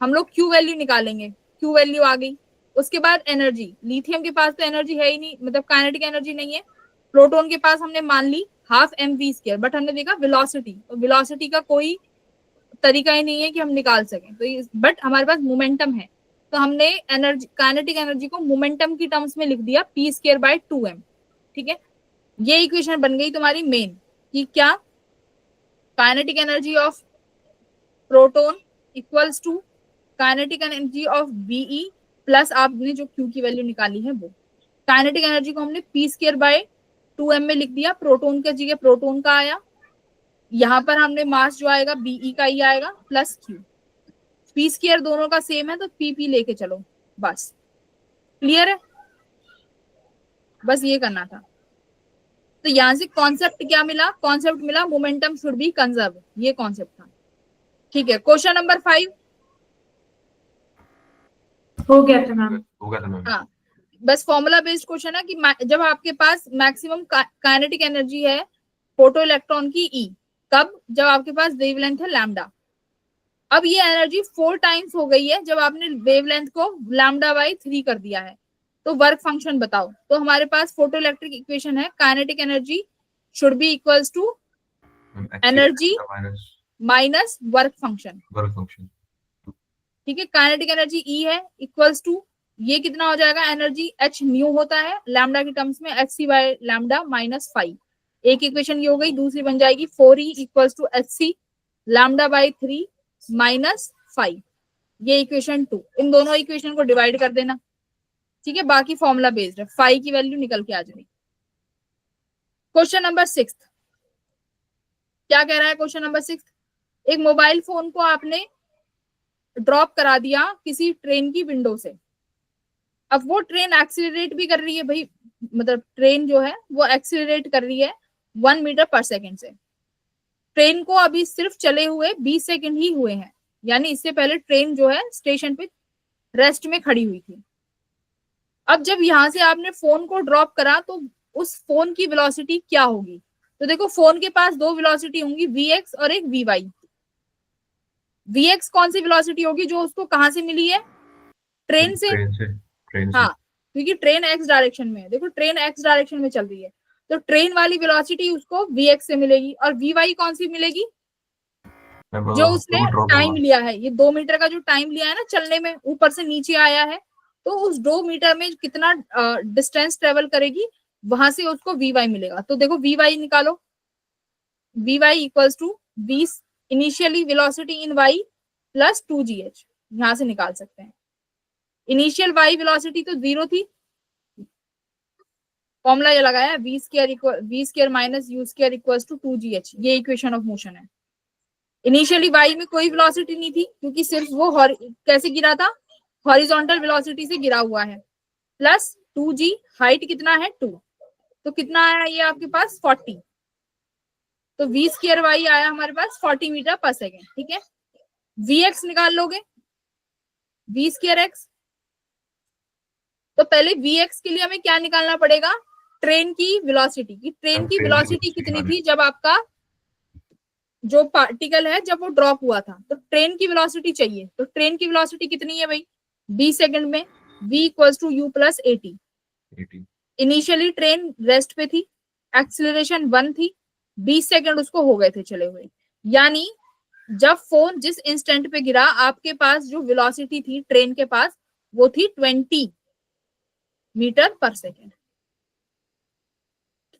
Speaker 1: हम लोग क्यू वैल्यू निकालेंगे, क्यू वैल्यू आ गई, उसके बाद एनर्जी, लिथियम के पास तो एनर्जी है ही नहीं, मतलब काइनेटिक एनर्जी नहीं है, प्रोटॉन के पास हमने मान ली हाफ mv स्क्वायर, बट हमने देखा वेलोसिटी, तो वेलोसिटी का कोई तरीका ही नहीं है कि हम निकाल सकें, तो बट हमारे पास मोमेंटम है, तो हमने एनर्जी, काइनेटिक एनर्जी को मोमेंटम की टर्म्स में लिख दिया p स्क्वायर बाय 2m। ठीक है, ये इक्वेशन बन गई तुम्हारी मेन, कि क्या, kinetic energy of proton equals to kinetic energy of BE plus आपने जो क्यू की वैल्यू निकाली है वो, काइनेटिक एनर्जी को हमने p स्क्वायर बाय 2m में लिख दिया, प्रोटॉन का जगह प्रोटॉन का आया, यहाँ पर हमने मास जो आएगा बीई का ही आएगा प्लस क्यू, p स्क्वायर दोनों का सेम है तो p लेके चलो, बस क्लियर है, बस ये करना था। तो यहाँ से कॉन्सेप्ट क्या मिला, कॉन्सेप्ट मिला मोमेंटम शुड बी कंजर्व, ये कॉन्सेप्ट था। ठीक है, क्वेश्चन नंबर 5
Speaker 6: हो गया था मैम।
Speaker 8: हो गया था मैम।
Speaker 1: हाँ, बस फॉर्मूला बेस्ड क्वेश्चन है कि जब आपके पास मैक्सिमम काइनेटिक एनर्जी है फोटो इलेक्ट्रॉन की E, कब, जब आपके पास वेवलेंथ है लैम्डा, अब ये एनर्जी 4 टाइम्स हो गई है जब आपने वेवलेंथ को लैम्डा बाई 3 कर दिया है, तो वर्क फंक्शन बताओ, तो हमारे पास फोटो इलेक्ट्रिक इक्वेशन है, kinetic energy should be equals to energy minus work function. ठीक है। काइनेटिक एनर्जी E है इक्वल्स टू, ये कितना हो जाएगा, एनर्जी h न्यू होता है लैम्डा के टर्म्स में, hc बाय लैम्डा माइनस 5। एक इक्वेशन ये हो गई, दूसरी बन जाएगी 4e equals to hc lambda by 3 minus 5। ये इक्वेशन 2, इन दोनों इक्वेशन को डिवाइड कर देना, ठीक है। बाकी फॉर्मूला बेस्ड है, 5 की वैल्यू निकल के आ जाएगी। क्वेश्चन नंबर 6 क्या कह रहा है? क्वेश्चन नंबर 6, एक मोबाइल फोन को आपने ड्रॉप करा दिया किसी ट्रेन की विंडो से। अब वो ट्रेन एक्सीलरेट भी कर रही है भाई, मतलब ट्रेन जो है वो एक्सीलरेट कर रही है 1 मीटर पर सेकेंड से। ट्रेन को अभी सिर्फ चले हुए 20 सेकेंड ही हुए हैं, यानी इससे पहले ट्रेन जो है स्टेशन पे रेस्ट में खड़ी हुई थी। अब जब यहां से आपने फोन को ड्रॉप करा तो उस फोन की वेलोसिटी क्या होगी? तो देखो फोन के पास दो वेलोसिटी होंगी, vx और एक vy। vx कौन सी वेलोसिटी होगी? जो उसको कहां से मिली है? ट्रेन से। हाँ, क्योंकि ट्रेन x डायरेक्शन में है। देखो ट्रेन x डायरेक्शन में चल रही है, तो ट्रेन वाली वेलोसिटी उसको vx से मिलेगी। और vy कौन सी मिलेगी? जो उसने टाइम लिया है, ये 2 मीटर का जो टाइम लिया है ना चलने में, ऊपर से नीचे आया है, तो उस 2 मीटर में कितना डिस्टेंस ट्रेवल करेगी, वहां से उसको vy मिलेगा। तो देखो vy निकालो, vy equals to 20 initially velocity in y plus 2gh, यहां से निकाल सकते हैं। इनिशियल y वेलोसिटी तो 0 थी, फॉर्मूला ये लगाया v square minus u square equals to 2gh, ये इक्वेशन ऑफ मोशन है। इनिशियली y में कोई वेलोसिटी नहीं थी, क्योंकि सिर्फ वो कैसे गिरा था, हॉरिजॉन्टल वेलोसिटी से गिरा हुआ है, प्लस 2g, हाइट कितना है 2, तो कितना आया ये आपके पास 40। तो v स्क्वायर y आया हमारे पास 40 मीटर पर सेकेंड, ठीक है। vx निकाल लोगे, v स्क्वायर x, तो पहले vx के लिए हमें क्या निकालना पड़ेगा? ट्रेन की वेलोसिटी की। ट्रेन की वेलोसिटी कितनी थी जब आपका जो पार्टिकल है जब वो ड्रॉप हुआ था, तो ट्रेन की वेलोसिटी चाहिए। तो ट्रेन की वेलोसिटी कितनी है भाई? 20 सेकंड में v equals to u plus 80। Initially train rest पे थी, एक्सीलरेशन 1 थी, 20 सेकंड उसको हो गए थे चले हुए, यानी जब फोन जिस इंस्टेंट पे गिरा आपके पास जो वेलोसिटी थी ट्रेन के पास वो थी 20 मीटर पर सेकेंड।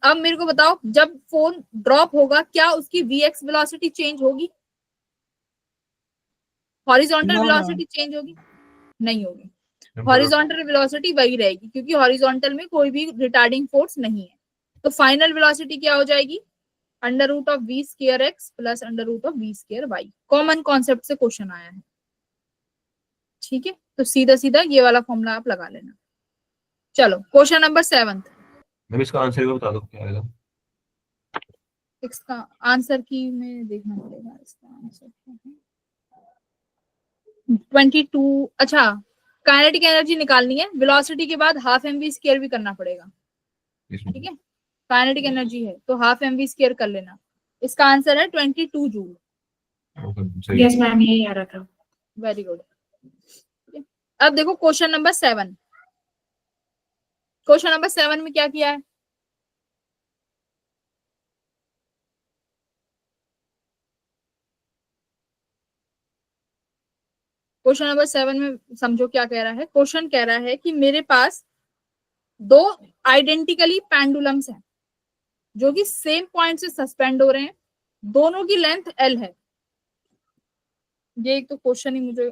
Speaker 1: अब मेरे को बताओ, जब फोन ड्रॉप होगा क्या उसकी vx वेलोसिटी चेंज होगी? हॉरिजॉन्टल वेलोसिटी चेंज होगी? नहीं होगी, हॉरिजॉन्टल वेलोसिटी वही रहेगी, क्योंकि हॉरिजॉन्टल में कोई भी रिटार्डिंग फोर्स नहीं है। तो फाइनल वेलोसिटी क्या हो जाएगी? Under root of v square x plus under root of v square y। Common concept से क्वेश्चन आया है, ठीक है। तो सीधा सीधा ये वाला फॉर्मूला आप लगा लेना। चलो क्वेश्चन नंबर 7।
Speaker 8: मैम इसका आंसर भी बता दो क्या आएगा।
Speaker 1: इसका आंसर की में देखना पड़ेगा, इसका आंसर क्या है? 22। अच्छा, काइनेटिक एनर्जी निकालनी है, वेलोसिटी के बाद हाफ mv स्क्वायर भी करना पड़ेगा, ठीक है। काइनेटिक एनर्जी है तो हाफ mv स्क्वायर कर लेना। इसका आंसर है 22 जूल।
Speaker 6: यस मैम, यही आ रहा था।
Speaker 1: Very good. अब देखो क्वेश्चन नंबर 7। क्वेश्चन नंबर 7 में क्या किया है? क्वेश्चन नंबर 7 में समझो क्या कह रहा है। क्वेश्चन कह रहा है कि मेरे पास दो आइडेंटिकली पेंडुलम्स हैं जो कि सेम पॉइंट से सस्पेंड हो रहे हैं, दोनों की लेंथ l है। ये एक तो क्वेश्चन ही मुझे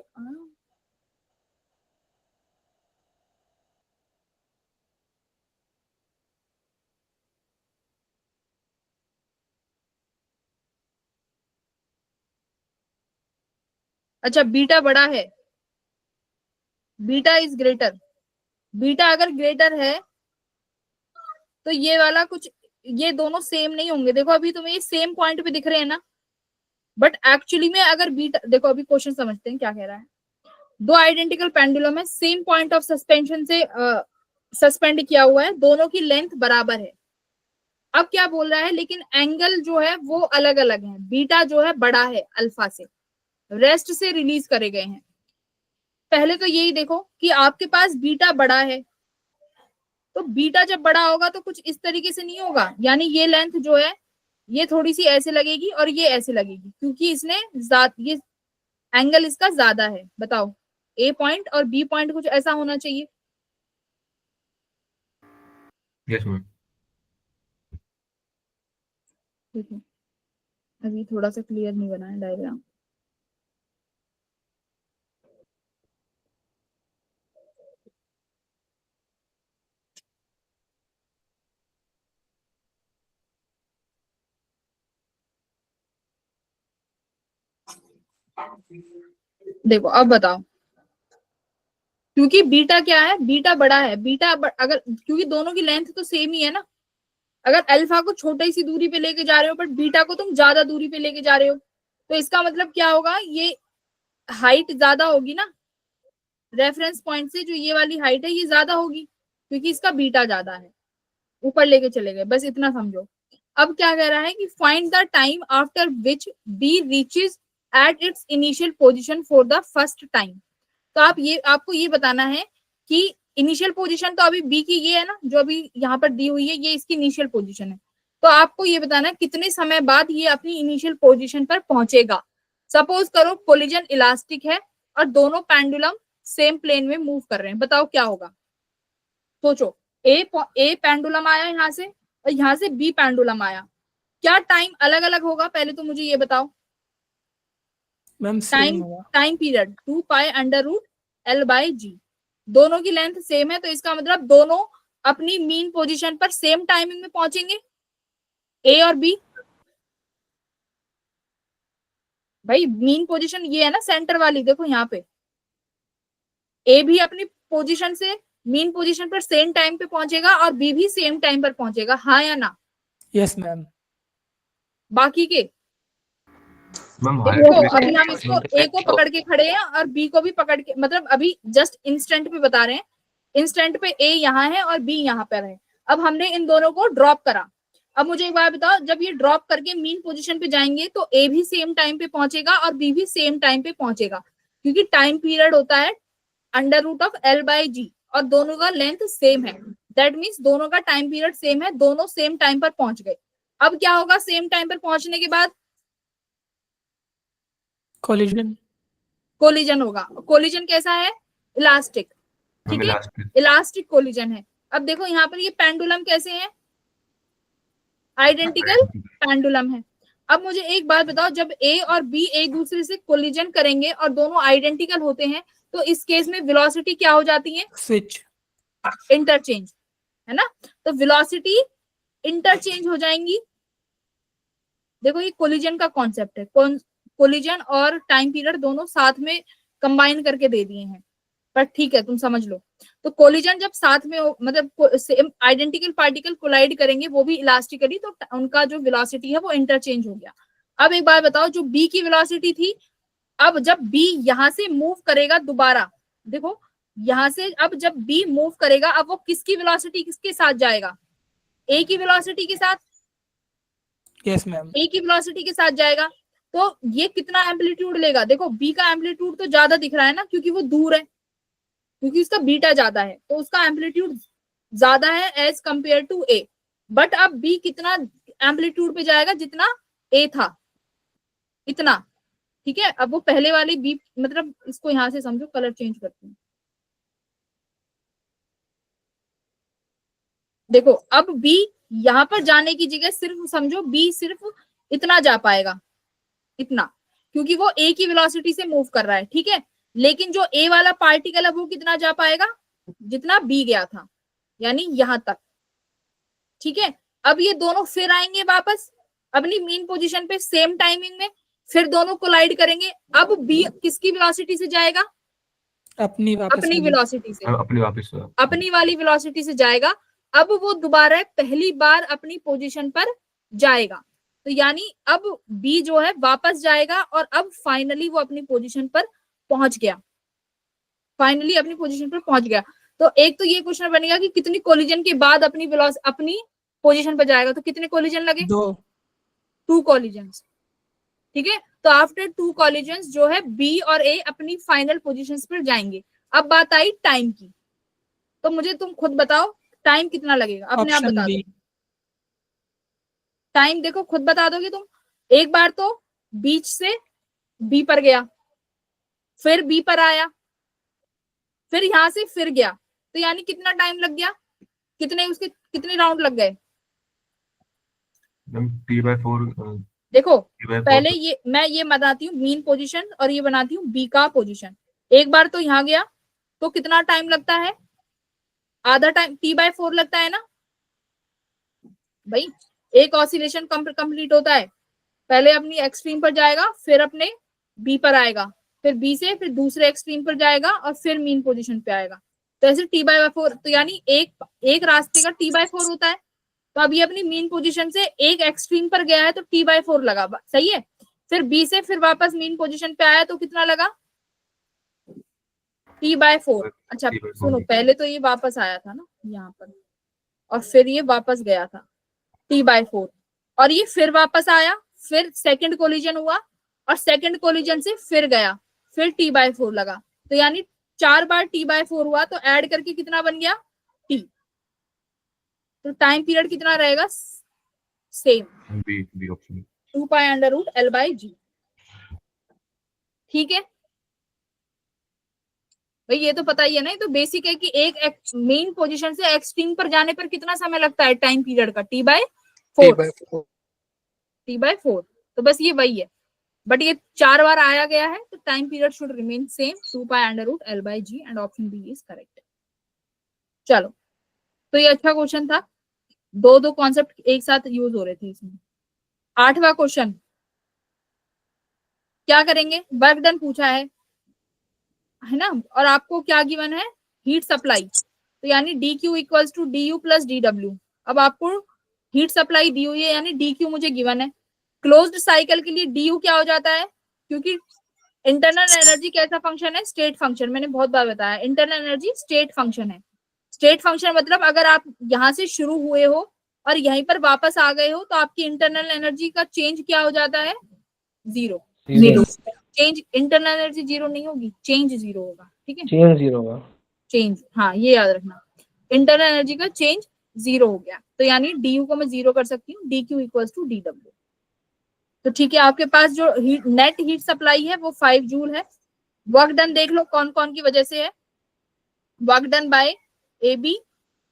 Speaker 1: अच्छा, बीटा बड़ा है, बीटा इज ग्रेटर। बीटा अगर ग्रेटर है तो ये वाला कुछ, ये दोनों सेम नहीं होंगे। देखो अभी तुम्हें ये सेम पॉइंट पे दिख रहे हैं ना, बट एक्चुअली में अगर बीटा, देखो अभी क्वेश्चन समझते हैं क्या कह रहा है। दो आइडेंटिकल पेंडुलम है, सेम पॉइंट ऑफ सस्पेंशन से सस्पेंड किया हुआ है, दोनों की लेंथ बराबर है। अब क्या बोल रहा है, लेकिन एंगल जो है वो अलग अलग है। बीटा जो है बड़ा है अल्फा से, रेस्ट से रिलीज करे गए हैं। पहले तो यही देखो कि आपके पास बीटा बड़ा है, तो बीटा जब बड़ा होगा तो कुछ इस तरीके से नहीं होगा, यानी ये लेंथ जो है ये थोड़ी सी ऐसे लगेगी और ये ऐसे लगेगी, क्योंकि इसने ये एंगल इसका ज्यादा है। बताओ ए पॉइंट और बी पॉइंट कुछ ऐसा होना चाहिए।
Speaker 8: Yes ma'am.
Speaker 1: ठीक है, अभी थोड़ा सा क्लियर नहीं बना है डायग्राम। देखो अब बताओ, क्योंकि बीटा क्या है, बीटा बड़ा है, अगर क्योंकि दोनों की लेंथ तो सेम ही है ना, अगर अल्फा को छोटी सी दूरी पे लेके जा रहे हो बट बीटा को तुम ज्यादा दूरी पे लेके जा रहे हो, तो इसका मतलब क्या होगा, ये हाइट ज्यादा होगी ना, रेफरेंस पॉइंट से जो ये वाली हाइट है ये ज्यादा होगी क्योंकि इसका बीटा ज्यादा है, ऊपर लेके चले गए, बस इतना समझो। अब क्या कह रहा है कि find the time after which B reaches at its initial position for the first time. तो आपको ये बताना है कि इनिशियल पोजीशन तो अभी बी की ये है ना, जो अभी यहाँ पर दी हुई है, ये इसकी इनिशियल पोजीशन है। तो आपको ये बताना है कितने समय बाद ये अपनी इनिशियल पोजीशन पर पहुंचेगा। सपोज करो कोलिजन इलास्टिक है और दोनों पेंडुलम सेम प्लेन में मूव कर रहे हैं, बताओ क्या होगा। सोचो, ए पेंडुलम आया यहाँ से और यहाँ से बी पेंडुलम आया, क्या टाइम अलग अलग होगा, पहले तो मुझे ये बताओ।
Speaker 7: मैम सेम होगा।
Speaker 1: Time period 2 pi under root L by G, दोनों की लेंथ सेम है, तो इसका मतलब दोनों अपनी मीन पोजीशन पर सेम टाइमिंग में पहुंचेंगे, ए और बी। भाई मीन पोजीशन ये है ना सेंटर वाली, देखो यहाँ पे ए भी अपनी पोजीशन से मीन पोजीशन पर सेम टाइम पे पहुंचेगा और बी भी सेम टाइम पर पहुंचेगा, हाँ या ना।
Speaker 7: Yes ma'am.
Speaker 1: बाकी के
Speaker 8: मैम
Speaker 1: देखो अभी हम इसको ए को पकड़ के खड़े हैं और बी को भी पकड़ के, मतलब अभी जस्ट इंस्टेंट पे बता रहे हैं, इंस्टेंट पे ए यहाँ है और बी यहाँ पर है। अब हमने इन दोनों को ड्रॉप करा, अब मुझे एक बात बताओ, जब ये ड्रॉप करके मीन पोजीशन पे जाएंगे तो ए भी सेम टाइम पे पहुंचेगा और बी भी सेम टाइम पे पहुंचेगा, क्योंकि टाइम पीरियड होता है under root of L by G और दोनों का लेंथ सेम है, दैट मीन्स दोनों का टाइम पीरियड सेम है, दोनों सेम टाइम पर पहुंच गए। अब क्या होगा सेम टाइम पर पहुंचने के बाद, कोलिजन होगा। कोलिजन कैसा है, इलास्टिक, ठीक है, इलास्टिक कोलिजन है। अब देखो यहाँ पर ये पेंडुलम कैसे हैं, आइडेंटिकल पेंडुलम है। अब मुझे एक बात बताओ, जब ए और बी एक दूसरे से कोलिजन करेंगे और दोनों आइडेंटिकल होते हैं तो इस केस में वेलोसिटी क्या हो जाती है,
Speaker 7: स्विच,
Speaker 1: इंटरचेंज, है ना। तो वेलोसिटी इंटरचेंज हो जाएंगी। देखो ये कोलिजन का कॉन्सेप्ट है, कोलिजन और टाइम पीरियड दोनों साथ में कंबाइन करके दे दिए हैं, पर ठीक है तुम समझ लो। तो कोलिजन जब साथ में मतलब सेम आइडेंटिकल पार्टिकल कोलाइड करेंगे वो भी इलास्टिकली, तो उनका जो वेलोसिटी है वो इंटरचेंज हो गया। अब एक बात बताओ, जो बी की वेलोसिटी थी, अब जब बी यहां से मूव करेगा दोबारा, देखो यहां से अब जब बी मूव करेगा, अब वो किसकी वेलोसिटी किसके साथ जाएगा, ए की वेलोसिटी के साथ,
Speaker 7: यस मैम,
Speaker 1: ए की वेलोसिटी के साथ जाएगा। तो ये कितना एम्पलीट्यूड लेगा, देखो बी का एम्पलीट्यूड तो ज्यादा दिख रहा है ना, क्योंकि वो दूर है, क्योंकि उसका बीटा ज्यादा है तो उसका एम्पलीट्यूड ज्यादा है as compared to A. But अब बी कितना एम्पलीट्यूड पे जाएगा, जितना ए था इतना, ठीक है। अब वो पहले वाली बी, मतलब इसको यहां से समझो, कलर चेंज करती हूँ। देखो अब बी यहाँ पर जाने की जगह सिर्फ समझो बी सिर्फ इतना जा पाएगा, इतना, क्योंकि वो ए की वेलोसिटी से मूव कर रहा है, ठीक है। लेकिन जो ए वाला पार्टिकल है वो कितना जा पाएगा, जितना बी गया था, यानी यहां तक, ठीक है। अब ये दोनों फिर आएंगे वापस अपनी मीन पोजीशन पे सेम टाइमिंग में, फिर दोनों कोलाइड करेंगे। अब बी किसकी वेलोसिटी से जाएगा,
Speaker 7: अपनी
Speaker 1: वेलोसिटी से,
Speaker 8: अपनी
Speaker 1: वाली वेलोसिटी से जाएगा। अब वो दोबारा पहली बार अपनी पोजीशन पर जाएगा, तो यानी अब बी जो है वापस जाएगा और अब फाइनली वो अपनी पोजीशन पर पहुंच गया, तो एक तो ये क्वेश्चन बनेगा कि कितनी कोलिजन के बाद अपनी पोजीशन पर जाएगा, तो कितने कोलिजन लगे, 2 कोलिजन्स, ठीक है। तो आफ्टर 2 कोलिजन्स जो है बी और ए अपनी फाइनल पोजीशंस पर जाएंगे। अब बात आई टाइम की, तो मुझे तुम खुद बताओ टाइम कितना लगेगा, अपने आप बता दो। टाइम देखो खुद बता दोगे तुम, एक बार तो बीच से बी पर गया, फिर बी पर आया, फिर यहाँ से फिर गया, तो यानी कितना टाइम लग गया, कितने राउंड लग गए।
Speaker 8: मैम T/4
Speaker 1: देखो
Speaker 8: T/4
Speaker 1: पहले मैं ये बनाती हूँ मीन पोजीशन और ये बनाती हूँ बी का पोजीशन। एक बार तो यहाँ गया तो कितना टाइम लगता है, आधा टाइम T/4 लगता है ना भाई। एक ऑसिलेशन कंप्लीट होता है, पहले अपनी एक्सट्रीम पर जाएगा, फिर अपने बी पर आएगा, फिर बी से फिर दूसरे एक्सट्रीम पर जाएगा और फिर मीन पोजीशन पे आएगा। तो ऐसे T/4, तो यानी एक रास्ते का T/4 होता है। तो अभी अपनी मीन पोजीशन से एक एक्सट्रीम पर गया है तो T/4 लगा, सही है। फिर बी से फिर वापस मीन पोजीशन पे आया तो कितना लगा, T/4। अच्छा सुनो, पहले तो ये वापस आया था ना यहाँ पर और फिर ये वापस गया था T/4, और ये फिर वापस आया, फिर सेकंड कोलिजन हुआ और सेकंड कोलिजन से फिर गया, फिर T/4 लगा। तो यानी 4 बार T/4 हुआ, तो ऐड करके कितना बन गया T। तो टाइम पीरियड कितना रहेगा, सेम,
Speaker 8: बी ऑप्शन।
Speaker 1: 2π√L/G। ठीक है भाई, ये तो पता ही है ना, ये तो बेसिक है कि एक मेन पोजीशन से एक्सट्रीम पर जाने पर कितना समय लगता है टाइम पीरियड का, T/4। तो बस ये वही है, बट ये 4 बार आया गया है तो time period should remain same, 2π√L/G, and option B is correct. चलो, तो ये अच्छा क्वेश्चन था, दो कॉन्सेप्ट एक साथ यूज हो रहे थे इसमें। 8वां क्वेश्चन क्या करेंगे, वर्क डन पूछा है ना, और आपको क्या गिवन है, हीट सप्लाई। तो यानी dq equals to du plus dw। अब आपको हीट सप्लाई दी हुई है, यानी dq मुझे गिवन है। क्लोज्ड साइकिल के लिए du क्या हो जाता है, क्योंकि इंटरनल एनर्जी कैसा फंक्शन है, स्टेट फंक्शन। मैंने बहुत बार बताया इंटरनल एनर्जी स्टेट फंक्शन है। स्टेट फंक्शन मतलब अगर आप यहाँ से शुरू हुए हो और यहीं पर वापस आ गए हो तो आपकी इंटरनल एनर्जी का चेंज क्या हो जाता है, 0। चेंज, इंटरनल एनर्जी 0 नहीं होगी, चेंज 0 होगा। ठीक है,
Speaker 2: चेंज 0 होगा,
Speaker 1: चेंज, हाँ ये याद रखना, इंटरनल एनर्जी का चेंज 0 हो गया। तो यानी du को मैं 0 कर सकती हूँ, dq इक्वल्स टू dw। तो ठीक है, आपके पास जो नेट हीट सप्लाई है वो 5 जूल है। वर्क डन देख लो कौन कौन की वजह से है, work done by AB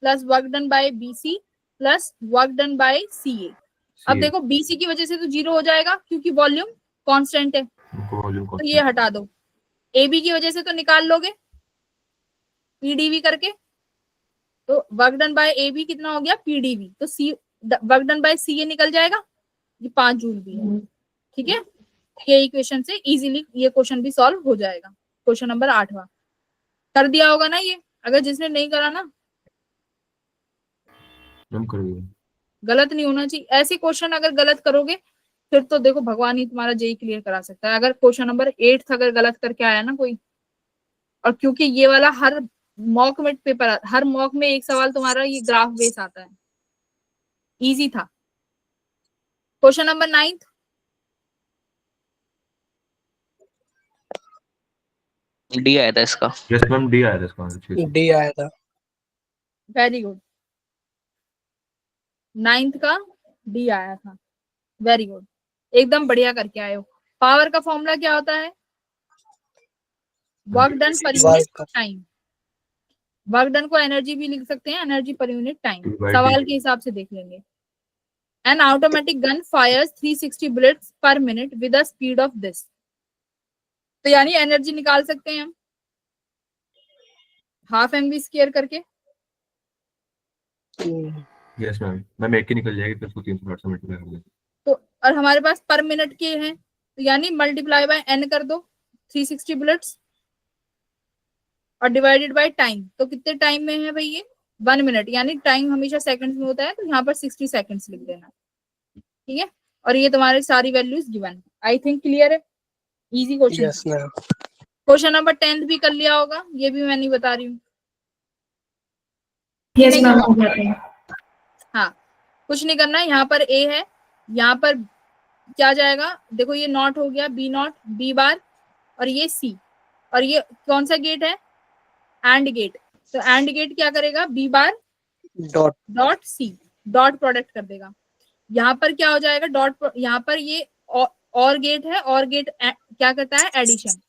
Speaker 1: plus work done by BC plus work done by CA। अब देखो BC की वजह से तो 0 हो जाएगा क्योंकि वॉल्यूम कांस्टेंट है, तो ये हटा दो। AB की वजह से तो निकाल लोगे PdV करके, तो वर्क डन बाय AB कितना हो गया PdV, तो C work done by CA निकल जाएगा, ये 5 जूल भी है। ठीक है, ये इक्वेशन से इजीली ये क्वेश्चन भी सॉल्व हो जाएगा। क्वेश्चन नंबर 8वां कर दिया होगा ना ये, अगर जिसने नहीं करा ना, गलत नहीं होना चाहिए। ऐसे क्वेश्चन अगर गलत करोगे फिर तो देखो भगवान ही तुम्हारा जेई क्लियर करा सकता है। अगर क्वेश्चन नंबर 8 अगर गलत करके आया ना कोई, और क्योंकि ये वाला हर मॉक में पेपर, हर मॉक में एक सवाल तुम्हारा ये ग्राफ बेस आता है, इजी था। क्वेश्चन नंबर 9
Speaker 2: डी आया था इसका।
Speaker 8: यस मैम, डी आया था इसका आंसर।
Speaker 7: डी आया था।
Speaker 1: वेरी गुड, 9th का डी आया था, वेरी गुड, एकदम बढ़िया करके आए हो। पावर का फॉर्मूला क्या होता है, work done per unit time. Work done को एनर्जी भी लिख सकते हैं, एनर्जी पर यूनिट टाइम, सवाल के हिसाब से देख लेंगे। An automatic gun fires 360 bullets per minute with the speed of this. तो यानी एनर्जी निकाल सकते हैं हम हाफ mv² करके।
Speaker 8: यस मैम, एक ही निकल जाएगी फिर उसको 360 से मल्टीप्लाई कर देंगे।
Speaker 1: तो और हमारे पास पर मिनट के हैं, तो यानी मल्टीप्लाई बाय n कर दो 360 बुलेट्स और डिवाइडेड बाय टाइम। तो कितने टाइम में है भाई ये, 1 मिनट, यानी टाइम हमेशा सेकंड्स में होता है, तो यहाँ पर 60 सेकंड्स लिख देना। ठीक है, और ये तुम्हारी सारी values given. I think clear है, easy question.
Speaker 7: Yes ma'am.
Speaker 1: Question number 10 भी कर लिया होगा, ये भी मैं नहीं बता रही हूँ।
Speaker 6: यस मैम, हो जाते हैं।
Speaker 1: हाँ, कुछ नहीं करना है, यहाँ पर A है, यहाँ पर क्या जाएगा, देखो ये नॉट हो गया, B0 B बार, और ये C, और ये कौन सा गेट है, एंड गेट। तो एंड गेट क्या करेगा, B बार डॉट C, डॉट प्रोडक्ट कर देगा। यहाँ पर क्या हो जाएगा, डॉट, यहाँ पर ये और गेट है, और गेट क्या करता है, एडिशन।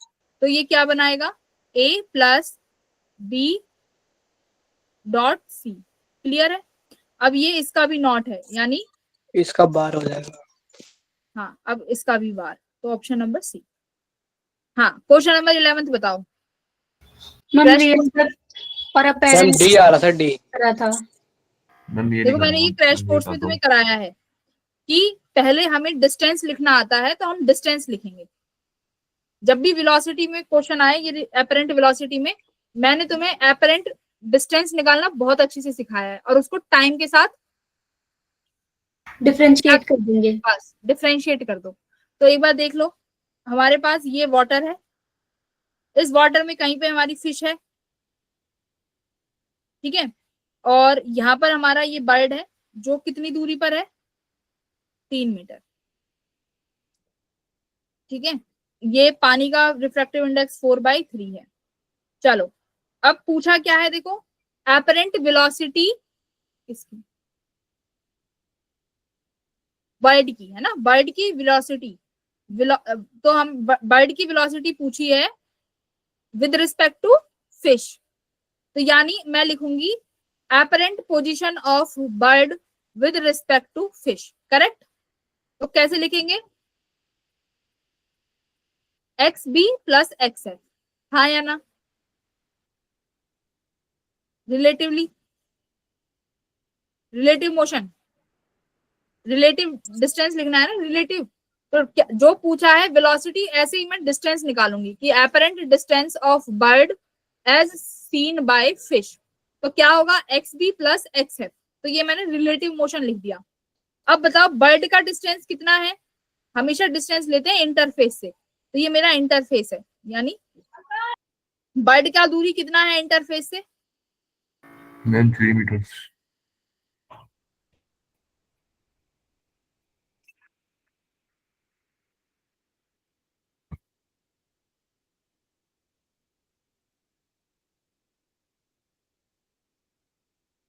Speaker 1: तो ये क्या बनाएगा, A plus B dot C। Clear है? अब ये इसका भी नॉट है, यानी
Speaker 7: इसका बार हो जाएगा।
Speaker 1: हाँ, अब इसका भी बार, तो ऑप्शन नंबर C। हाँ, क्वेश्चन नंबर 11 बताओ।
Speaker 9: मैम
Speaker 1: Crash
Speaker 9: रियल और
Speaker 7: मैम
Speaker 9: अपेरेंट
Speaker 7: डी आ रहा था, डी।
Speaker 9: करा था।
Speaker 8: मैम ये
Speaker 1: देखो
Speaker 8: नहीं
Speaker 1: मैंने ये
Speaker 8: करना,
Speaker 1: क्रैश
Speaker 8: मैं
Speaker 1: कोर्स में तुम्हें कराया है कि पहले हमें डिस्टेंस लिखना आता है तो हम डिस्टेंस लिखेंगे। जब भी वेलोसिटी में क्वेश्चन आए, ये एपरेंट वेलोसिटी में, मैंने तुम्हें एपरेंट डिस्टेंस निकालना बहुत अच्छे से सिखाया है और उसको टाइम के साथ
Speaker 9: डिफरेंशिएट कर देंगे।
Speaker 1: बस डिफरेंशिएट कर दो। तो एक बार देख लो, हमारे पास ये वाटर है, इस वाटर में कहीं पे हमारी फिश है, ठीक है, और यहाँ पर हमारा ये बर्ड है जो कितनी दूरी पर है, 3 मीटर, ठीक है। ये पानी का रिफ्रैक्टिव इंडेक्स 4/3 है। चलो, अब पूछा क्या है, देखो एपरेंट वेलोसिटी इसकी, बर्ड की है ना, बर्ड की वेलोसिटी, तो हम बर्ड की वेलोसिटी पूछी है विद रिस्पेक्ट टू फिश, तो यानी मैं लिखूंगी apparent position of bird with respect to fish, correct. तो कैसे लिखेंगे, XB प्लस XF, हाँ या ना, relatively, relative motion, relative distance लिखना है ना, रिलेटिव। तो जो पूछा है वेलोसिटी, ऐसे ही मैं डिस्टेंस निकालूंगी कि apparent distance of bird as seen by fish, तो क्या होगा XB प्लस XF, तो ये मैंने रिलेटिव मोशन लिख दिया। अब बताओ बर्ड का डिस्टेंस कितना है, हमेशा डिस्टेंस लेते हैं इंटरफेस से, तो ये मेरा इंटरफेस है, यानी बर्ड का दूरी कितना है इंटरफेस से,
Speaker 8: मैम 3 मीटर्स।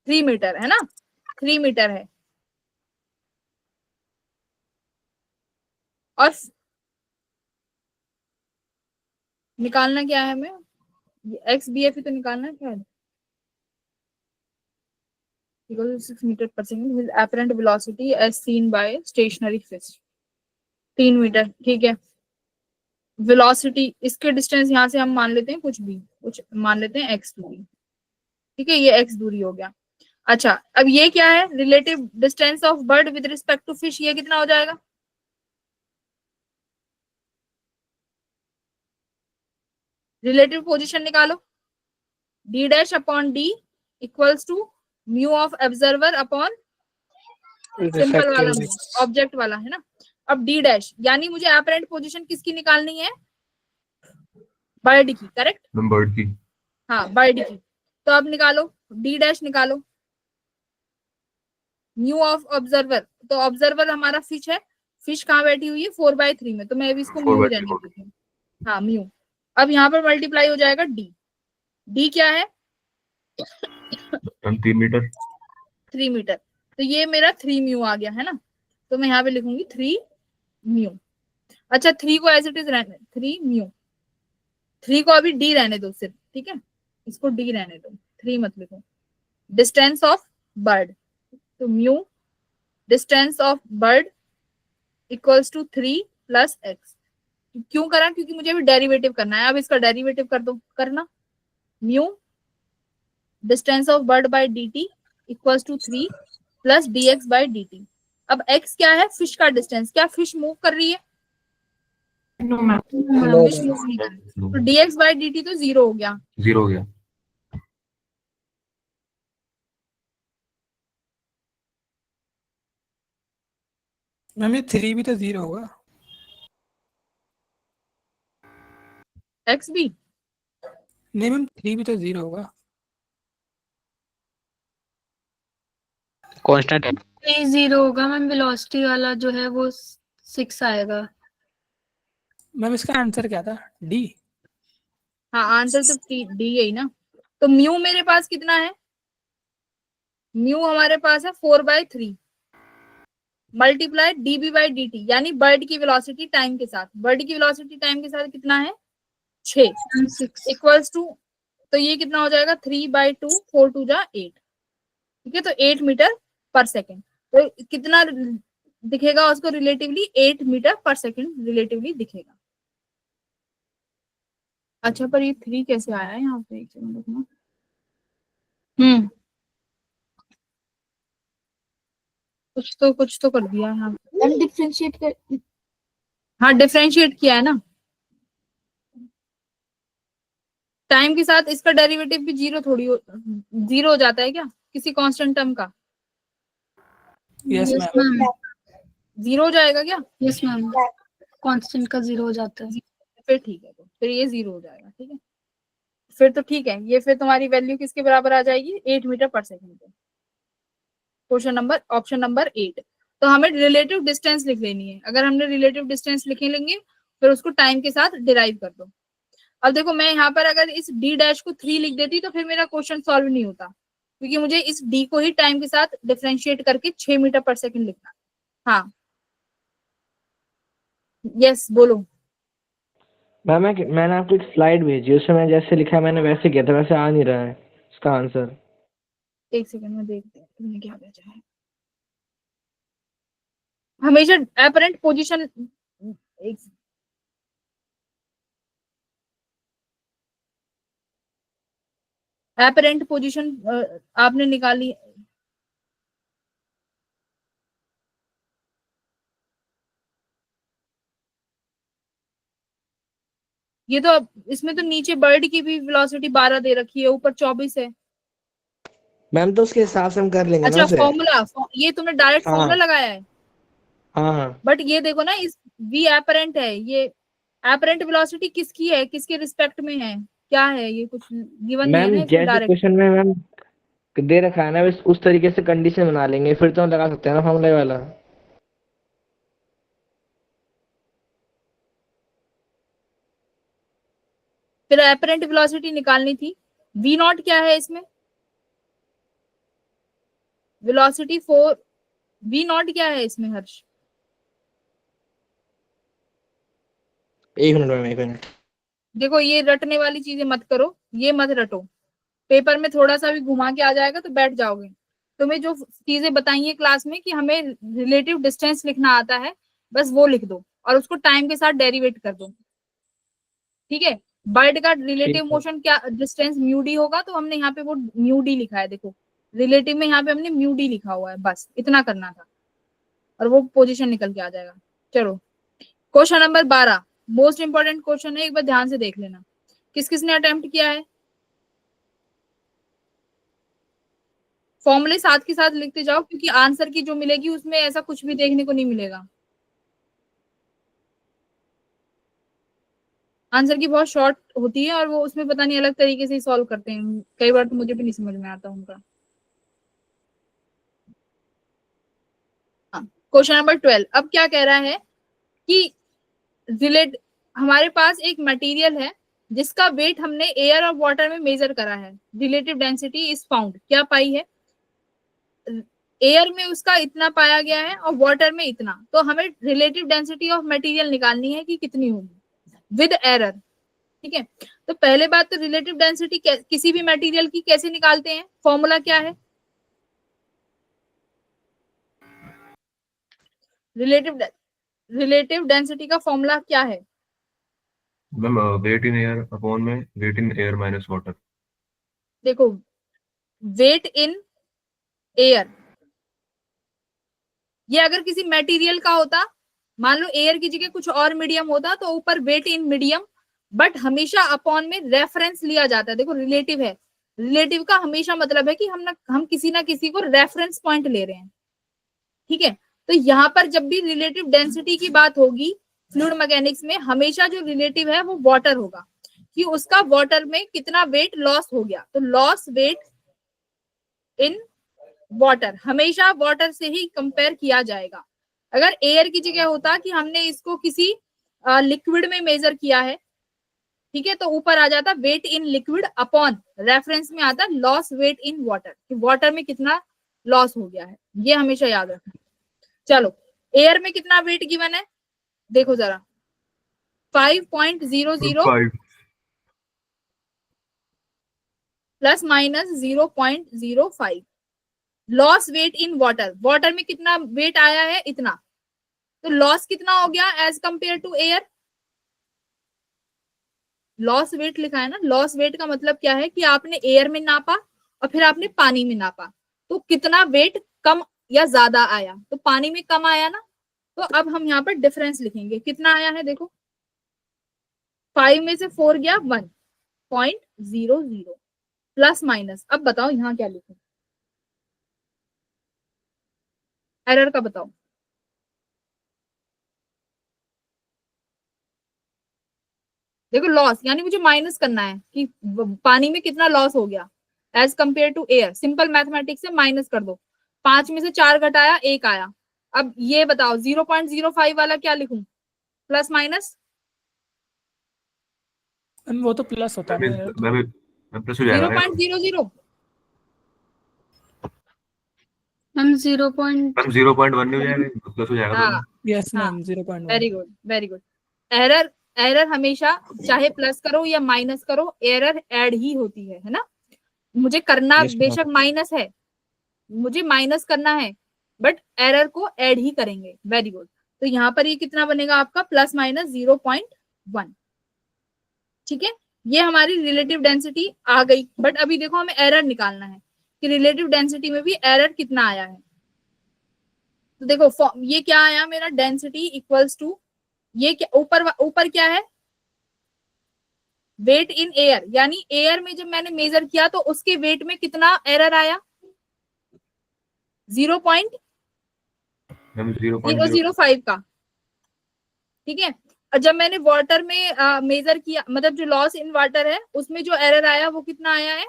Speaker 1: थ्री मीटर है ना, 3 मीटर है। और निकालना क्या है हमें, XBF ही तो निकालना है, क्या है, 6 metre per second with apparent velocity as seen by stationary fish, 3 metre, ठीक है। वेलोसिटी, इसके डिस्टेंस यहाँ से हम मान लेते हैं कुछ मान लेते हैं x दूरी, ठीक है, ये x दूरी हो गया। अच्छा, अब ये क्या है, relative distance of bird with respect to fish, ये कितना हो जाएगा, रिलेटिव पोजीशन निकालो, D dash upon D equals to mu of observer upon simple वाला ऑब्जेक्ट वाला, है ना। अब D डैश, यानी मुझे एपरेंट पोजीशन किसकी निकालनी है, बर्ड की, करेक्ट,
Speaker 8: मैम बर्ड की।
Speaker 1: हाँ बर्ड की। तो अब निकालो, D डैश निकालो, म्यू ऑफ ऑब्जर्वर, तो ऑब्जर्वर हमारा फिश है, फिश कहाँ बैठी हुई है 4/3 में, तो मैं अभी इसको म्यू
Speaker 8: 4/3
Speaker 1: रहने देती हूँ, हाँ म्यू। अब यहाँ पर मल्टीप्लाई हो जाएगा D क्या है,
Speaker 8: मैम 3 मीटर।
Speaker 1: 3 मीटर, तो ये मेरा 3 म्यू आ गया है ना, तो मैं यहाँ पे लिखूंगी 3 म्यू। अच्छा, 3 को एज इट इज रहने, 3 म्यू, 3 को अभी D रहने दो सिर्फ, ठीक है, इसको D रहने दो, 3 मत लिखो। डिस्टेंस ऑफ बर्ड, तो mu distance of bird equals to 3 plus x, क्यों करा, क्योंकि मुझे अभी डेरिवेटिव करना है, अब इसका डेरिवेटिव कर दो, करना, mu distance of bird by dt equals to 3 plus dx by dt। अब x क्या है, फिश का डिस्टेंस, क्या फिश मूव कर रही है,
Speaker 6: नो मैम।
Speaker 1: फिश मूव नहीं कर रही, तो dx बाय dt तो 0 हो गया,
Speaker 8: 0 हो गया।
Speaker 7: मैम ये 3 भी तो 0 होगा।
Speaker 1: x भी,
Speaker 7: नहीं मैम 3 भी तो 0 होगा।
Speaker 2: कांस्टेंट है।
Speaker 9: 0 होगा मैम, वेलोसिटी वाला जो है वो 6 आएगा।
Speaker 7: मैम इसका आंसर क्या था, डी।
Speaker 1: हाँ आंसर तो D है ही ना। तो म्यू मेरे पास कितना है, म्यू हमारे पास है 4/3 मल्टीप्लाई dB बाई dt, यानी बर्ड की वेलोसिटी टाइम के साथ, बर्ड की वेलोसिटी टाइम के साथ कितना है 6 इक्वल्स टू तो ये कितना हो जाएगा 3/2, 4 2 जा 8। ठीक है, तो 8 मीटर पर सेकेंड। तो कितना दिखेगा उसको relatively, 8 metre per second relatively दिखेगा। अच्छा, पर ये 3 कैसे आया है यहाँ पे, एक सेकंड देखना। कुछ तो कर दिया यहाँ पे।
Speaker 5: डिफरेंशिएट कर।
Speaker 1: हाँ, डिफरेंशिएट किया है ना। टाइम के साथ इसका डेरिवेटिव भी जीरो हो जाता है क्या किसी कांस्टेंट टर्म का?
Speaker 7: Yes
Speaker 9: yes
Speaker 7: ma'am.
Speaker 9: Ma'am.
Speaker 1: Zero हो जाएगा क्या?
Speaker 9: यस मैम, कांस्टेंट का 0 हो जाता है।
Speaker 1: फिर ठीक है, तो फिर ये 0 हो जाएगा। ठीक है, फिर तो ठीक है, ये फिर तुम्हारी वैल्यू किसके बराबर आ जाएगी, 8 मीटर पर सेकेंड पे। Option number 8। तो हमें रिलेटिव डिस्टेंस लिख लेनी है। अगर हमने रिलेटिव डिस्टेंस लिख लेंगे फिर उसको टाइम के साथ डिराइव कर दो। अब देखो, मैं यहाँ पर अगर इस डी डैश को 3 लिख देती तो फिर मेरा क्वेश्चन सॉल्व नहीं होता, क्योंकि मुझे इस डी को ही टाइम के साथ डिफरेंशिएट करके 6 मीटर पर सेकेंड लिखना। हाँ, यस बोलो।
Speaker 10: मैम मैंने आपको एक स्लाइड भेजी, उसमें मैं जैसे लिखा है मैंने वैसे किया था, वैसे आ नहीं रहा है इसका आंसर।
Speaker 1: एक सेकंड में देखते हैं तुमने क्या भेजा है। हमेशा एपरेंट पोजीशन, एपरेंट पोजीशन आपने निकाली। ये तो इसमें तो नीचे बर्ड की भी वेलोसिटी 12 दे रखी है, ऊपर 24 है।
Speaker 10: मैम तो उसके हिसाब से हम कर लेंगे ना
Speaker 1: अच्छा,
Speaker 10: उसे।
Speaker 1: फॉर्मूला, ये तुमने डायरेक्ट
Speaker 10: हाँ।
Speaker 1: फॉर्मूला लगाया है।
Speaker 10: हाँ।
Speaker 1: बट ये देखो ना, इस वी एपरेंट है, ये एपरेंट वेलोसिटी किसकी है, किसके रिस्पेक्ट में है, क्या है, ये कुछ गिवन नहीं है
Speaker 10: मैम
Speaker 1: ना इसमें
Speaker 10: जैसे
Speaker 1: डायरेक्ट।
Speaker 10: क्वेश्चन में मैम दे रखा है ना, उस तरीके से कंडीशन बना लेंगे, फिर तो हम लगा सकते हैं ना फॉर्मूला वाला।
Speaker 1: फिर एपरेंट वेलोसिटी निकालनी थी। वी नॉट क्या है इसमें, वेलोसिटी 4, वी नॉट क्या है इसमें हर्ष?
Speaker 10: एक मिनट मैम, एक मिनट।
Speaker 1: देखो, ये रटने वाली चीजें मत करो, ये मत रटो। पेपर में थोड़ा सा भी घुमा के आ जाएगा तो बैठ जाओगे। तुम्हें जो चीजें बताई है क्लास में कि हमें रिलेटिव डिस्टेंस लिखना आता है, बस वो लिख दो और उसको टाइम के साथ डेरिवेट कर दो। ठीक है, बर्ड का रिलेटिव
Speaker 10: ठीक है।
Speaker 1: मोशन क्या डिस्टेंस म्यू डी होगा, तो हमने यहाँ पे वो म्यू डी लिखा है। देखो, रिलेटिव में यहाँ पे हमने म्यू डी लिखा हुआ है, बस इतना करना था और वो पोजीशन निकल के आ जाएगा। चलो, question number 12 most important question है, एक बार ध्यान से देख लेना। किस किसने अटेम्प्ट किया है? फॉर्मूले साथ के साथ लिखते जाओ, क्योंकि आंसर की जो मिलेगी उसमें ऐसा कुछ भी देखने को नहीं मिलेगा। आंसर की बहुत शॉर्ट होती है और वो उसमें पता नहीं अलग तरीके से ही सॉल्व करते हैं, कई बार तो मुझे भी नहीं समझ में आता उनका। क्वेश्चन नंबर 12 अब क्या कह रहा है कि रिलेट हमारे पास एक मटेरियल है जिसका वेट हमने एयर और वाटर में मेजर करा है। रिलेटिव डेंसिटी इज फाउंड, क्या पाई है? एयर में उसका इतना पाया गया है और वाटर में इतना। तो हमें रिलेटिव डेंसिटी ऑफ मटेरियल निकालनी है कि कितनी होगी विद एरर। ठीक है, तो पहले बात तो रिलेटिव डेंसिटी किसी भी मटेरियल की कैसे निकालते हैं, फॉर्मूला क्या है? रिलेटिव डेंसिटी का फॉर्मूला क्या है?
Speaker 8: Ma'am weight in air upon में weight in air minus water.
Speaker 1: देखो, वेट इन एयर, ये अगर किसी मटेरियल का होता, मान लो एयर की जगह कुछ और मीडियम होता तो ऊपर वेट इन मीडियम, बट हमेशा अपॉन में रेफरेंस लिया जाता है। देखो, रिलेटिव है, रिलेटिव का हमेशा मतलब है कि हम किसी ना किसी को रेफरेंस पॉइंट ले रहे हैं। ठीक है, तो यहाँ पर जब भी रिलेटिव डेंसिटी की बात होगी फ्लूइड मैकेनिक्स में, हमेशा जो रिलेटिव है वो वाटर होगा, कि उसका वाटर में कितना वेट लॉस हो गया। तो लॉस वेट इन वाटर हमेशा वाटर से ही कंपेयर किया जाएगा। अगर एयर की जगह होता कि हमने इसको किसी लिक्विड में मेजर किया है, ठीक है, तो ऊपर आ जाता weight in liquid upon reference में आता लॉस वेट इन वाटर, कि वाटर में कितना लॉस हो गया है, ये हमेशा याद रखना। चलो, एयर में कितना वेट गिवन है देखो जरा, 5.00,
Speaker 8: 5
Speaker 1: plus minus 0.05। Loss weight in water, water में कितना वेट आया है इतना, तो लॉस कितना हो गया as compared to air. Loss weight लिखा है ना, लॉस वेट का मतलब क्या है कि आपने एयर में नापा और फिर आपने पानी में नापा, तो कितना वेट कम या ज्यादा आया, तो पानी में कम आया ना। तो अब हम यहाँ पर डिफरेंस लिखेंगे, कितना आया है देखो, 5 में से 4 गया 1.00 प्लस माइनस। अब बताओ यहाँ क्या लिखूं, एरर का बताओ। देखो लॉस यानी मुझे माइनस करना है कि पानी में कितना लॉस हो गया as compared to air. Simple mathematics से माइनस कर दो, 5 में से 4 घटाया 1 आया। अब ये बताओ 0.05 वाला क्या लिखूं, प्लस माइनस।
Speaker 7: मैम वो तो प्लस होता है
Speaker 8: मैं प्लस हो जाएगा
Speaker 1: 0.00
Speaker 9: मैम 0.
Speaker 8: मैम 0.1 नहीं हो जाएगा, प्लस हो जाएगा
Speaker 1: हाँ
Speaker 7: यस
Speaker 1: हाँ,
Speaker 7: ma'am 0.1
Speaker 1: very good very good. Error, error हमेशा चाहे प्लस करो या माइनस करो, एरर ऐड ही होती है ना। मुझे करना
Speaker 2: Yes,
Speaker 1: बेशक माइनस है, मुझे माइनस करना है, बट एरर को ऐड ही करेंगे। Very good. तो यहाँ पर ये कितना बनेगा आपका, प्लस माइनस 0.1। ठीक है, ये हमारी रिलेटिव डेंसिटी आ गई। बट अभी देखो हमें एरर निकालना है कि रिलेटिव डेंसिटी में भी एरर कितना आया है। तो देखो ये क्या आया मेरा, डेंसिटी इक्वल्स टू, ये क्या ऊपर ऊपर क्या है, वेट इन एयर, यानी एयर में जब मैंने मेजर किया तो उसके वेट में कितना एरर आया, 0.005 का। ठीक है, और जब मैंने वाटर में मेजर किया, मतलब जो लॉस इन वाटर है उसमें जो एरर आया वो कितना आया है,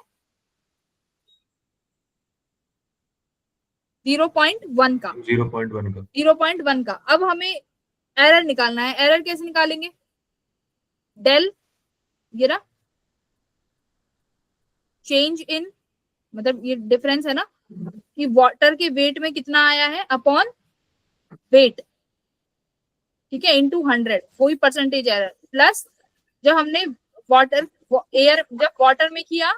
Speaker 1: 0.1 का। 0.1 का। अब हमें एरर निकालना है, एरर कैसे निकालेंगे, डेल ये ना चेंज इन, मतलब ये डिफरेंस है ना कि वाटर के वेट में कितना आया है अपॉन वेट, ठीक है, इनटू 100, कोई परसेंटेज एरर, प्लस जब हमने वाटर एयर जब वाटर में किया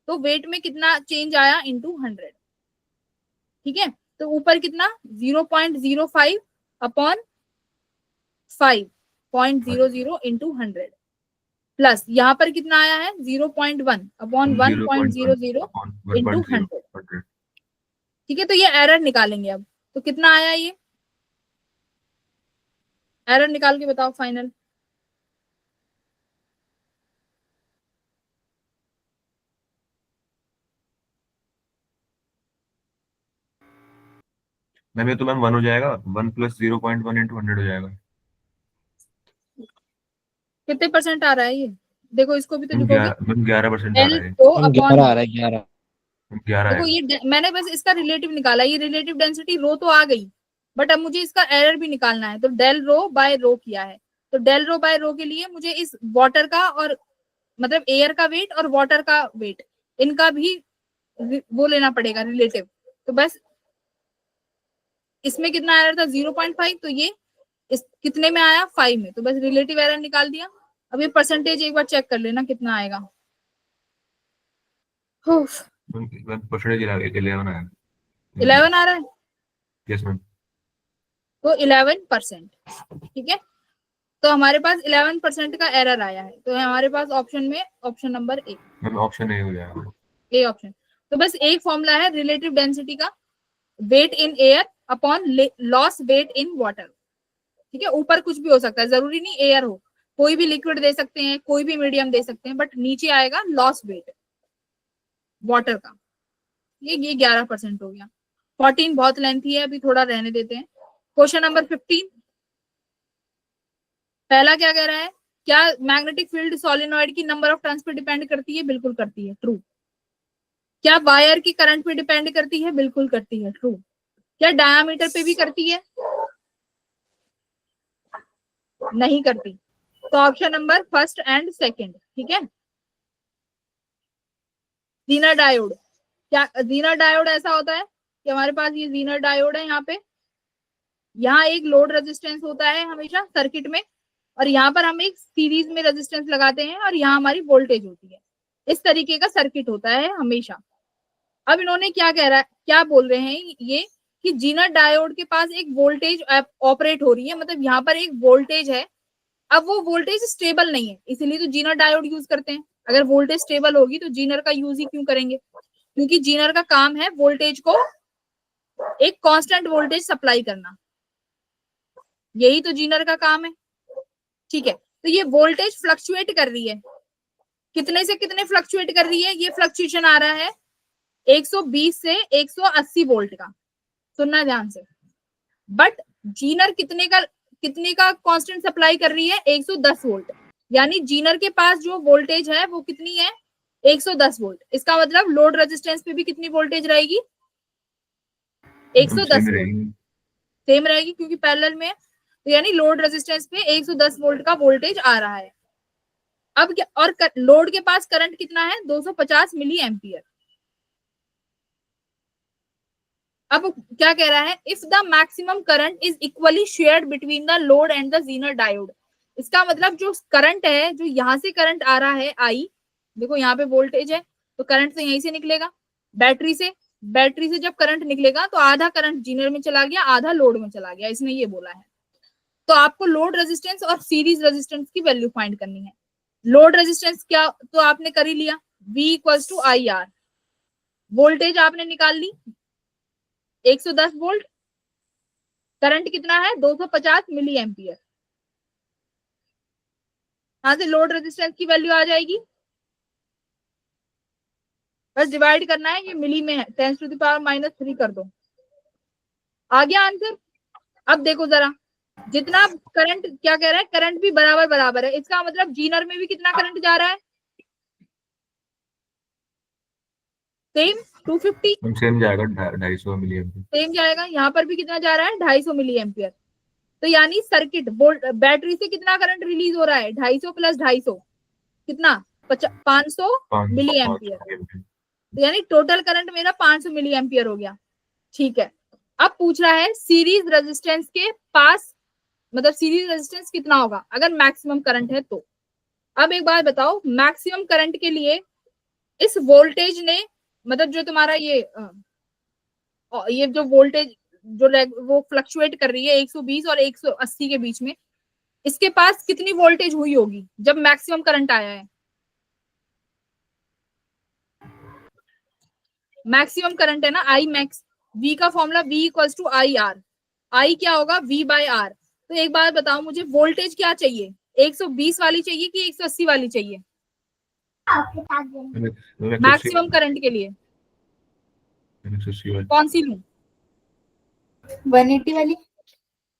Speaker 1: तो वेट में कितना चेंज आया इनटू 100। ठीक है, तो ऊपर कितना 0.05 अपॉन 5.00 इंटू 100, प्लस यहाँ पर कितना आया है 0.1 अपॉन 1.00 इंटू 100। ठीक है, तो ये एरर निकालेंगे अब, तो कितना आया ये, एरर निकाल के बताओ फाइनल।
Speaker 8: मैम ये तो मैम 1 हो जाएगा, 1 प्लस 0.1 इंटू 100 हो जाएगा।
Speaker 1: कितने परसेंट आ रहा है ये, देखो इसको भी तो लिखोगे,
Speaker 8: 11% आ रहा है।
Speaker 1: तो अपॉन
Speaker 2: आ रहा है 11।
Speaker 8: 11
Speaker 1: देखो ये मैंने बस इसका रिलेटिव निकाला, ये रिलेटिव डेंसिटी रो तो आ गई, बट अब मुझे इसका एरर भी निकालना है, तो डेल रो बाय रो किया है। तो डेल रो बाय रो के लिए मुझे इस वाटर का और मतलब एयर का वेट और वाटर का वेट, इनका भी वो लेना पड़ेगा रिलेटिव। तो बस इसमें कितना एरर था 0.5, तो ये इस कितने में आया 5 में, तो बस रिलेटिव एरर निकाल दिया। अब ये परसेंटेज एक बार चेक कर लेना कितना आएगा।
Speaker 8: परसेंटेज 11 आया।
Speaker 1: 11 आ रहा है,
Speaker 8: यस मैम।
Speaker 1: तो 11%। ठीक है, तो हमारे पास 11% का एरर आया है, तो हमारे पास ऑप्शन में option number A,
Speaker 8: ma'am option A हो जाएगा।
Speaker 1: A option. तो बस एक फॉर्मूला है रिलेटिव डेंसिटी का, weight in air upon loss weight in water. ठीक है, ऊपर कुछ भी हो सकता है, जरूरी नहीं एयर हो, कोई भी लिक्विड दे सकते हैं, कोई भी मीडियम दे सकते हैं, बट नीचे आएगा लॉस वेट वाटर का। ये 11% हो गया। 14 बहुत लेंथी है, अभी थोड़ा रहने देते हैं। क्वेश्चन नंबर 15, पहला क्या कह रहा है, क्या मैग्नेटिक फील्ड सोलेनॉइड की नंबर ऑफ टर्न्स पे डिपेंड करती है, बिल्कुल करती है, ट्रू। क्या वायर की करंट पे डिपेंड करती है, बिल्कुल करती है, ट्रू। क्या डायामीटर पे भी करती है, नहीं करती। तो option number first and second. ठीक है, जीनर डायोड, क्या जीनर डायोड ऐसा होता है कि हमारे पास ये जीनर डायोड है, यहाँ पे यहाँ एक लोड रेजिस्टेंस होता है हमेशा सर्किट में, और यहाँ पर हम एक सीरीज में रेजिस्टेंस लगाते हैं और यहाँ हमारी वोल्टेज होती है। इस तरीके का सर्किट होता है हमेशा। अब इन्होंने क्या बोल रहे हैं ये कि जीनर डायोड के पास एक वोल्टेज ऑपरेट हो रही है, मतलब यहाँ पर एक वोल्टेज है। अब वो वोल्टेज स्टेबल नहीं है, इसीलिए तो जीनर डायोड यूज करते हैं। अगर वोल्टेज स्टेबल होगी तो जीनर का यूज ही क्यों करेंगे, क्योंकि जीनर का काम है वोल्टेज को एक कांस्टेंट वोल्टेज सप्लाई करना, यही तो जीनर का काम है। ठीक है, तो ये वोल्टेज फ्लक्चुएट कर रही है, कितने से कितने फ्लक्चुएट कर रही है, ये फ्लक्चुएशन आ रहा है 120 से 180 वोल्ट का, सुनना ध्यान से। बट जीनर कितने का कांस्टेंट सप्लाई कर रही है, 110 वोल्ट। यानी जीनर के पास जो वोल्टेज है वो कितनी है, 110 वोल्ट। इसका मतलब लोड रेजिस्टेंस पे भी कितनी वोल्टेज रहेगी, 110 वोल्ट सेम रहेगी, क्योंकि पैरेलल में है। तो यानी लोड रेजिस्टेंस पे 110 वोल्ट का वोल्टेज आ रहा है। अब क्या, और लोड के पास करंट कितना है, 250 मिली एम्पियर। अब क्या कह रहा है, if the maximum current is equally shared between the load and the Zener diode. इसका मतलब जो करंट है, जो यहाँ से करंट आ रहा है आई, देखो यहाँ पे वोल्टेज है तो करंट तो यहीं से निकलेगा, बैटरी से जब करंट निकलेगा तो आधा करंट जीनर में चला गया, आधा लोड में चला गया, इसने ये बोला है। तो आपको लोड रेजिस्टेंस और सीरीज रेजिस्टेंस की वैल्यू फाइंड करनी है। लोड रेजिस्टेंस क्या, तो आपने कर ही लिया, V equals to I R. Voltage आपने निकाल ली 110 वोल्ट, करंट कितना है 250 मिली एम्पियर। यहां से लोड रेजिस्टेंस की वैल्यू आ जाएगी, बस डिवाइड करना है, ये मिली में है, 10⁻³ कर दो, आ गया आंसर। अब देखो जरा, जितना करंट, क्या कह रहा है, करंट भी बराबर है, इसका मतलब जीनर में भी कितना करंट जा रहा है, सेम 250,
Speaker 8: सेम जाएगा 250 मिली एम्पियर।
Speaker 1: सेम जाएगा, यहाँ पर भी कितना जा रहा है 250 मिली एम्पियर। तो यानी सर्किट बैटरी से कितना करंट रिलीज हो रहा है, 250 + 250 कितना, 500 मिली एम्पियर। तो यानी टोटल करंट मेरा 500 मिली एम्पियर हो गया। ठीक है, अब पूछ रहा है सीरीज रेजिस्टेंस के पास, मतलब सीरीज रेजिस्टेंस कितना होगा अगर मैक्सिमम करंट है तो। अब एक बात बताओ, मैक्सिमम करंट के लिए इस वोल्टेज ने, मतलब जो तुम्हारा ये जो वोल्टेज जो वो फ्लक्चुएट कर रही है 120 और 180 के बीच में, इसके पास कितनी वोल्टेज हुई होगी जब मैक्सिमम करंट आया है। मैक्सिमम करंट है ना आई मैक्स, V का formula V equals to I R. I क्या होगा, V/R। तो एक बात बताओ मुझे, वोल्टेज क्या चाहिए, 120 वाली चाहिए कि 180 वाली चाहिए मैक्सिमम करंट के लिए, कौन सी लूं,
Speaker 5: 180 वाली,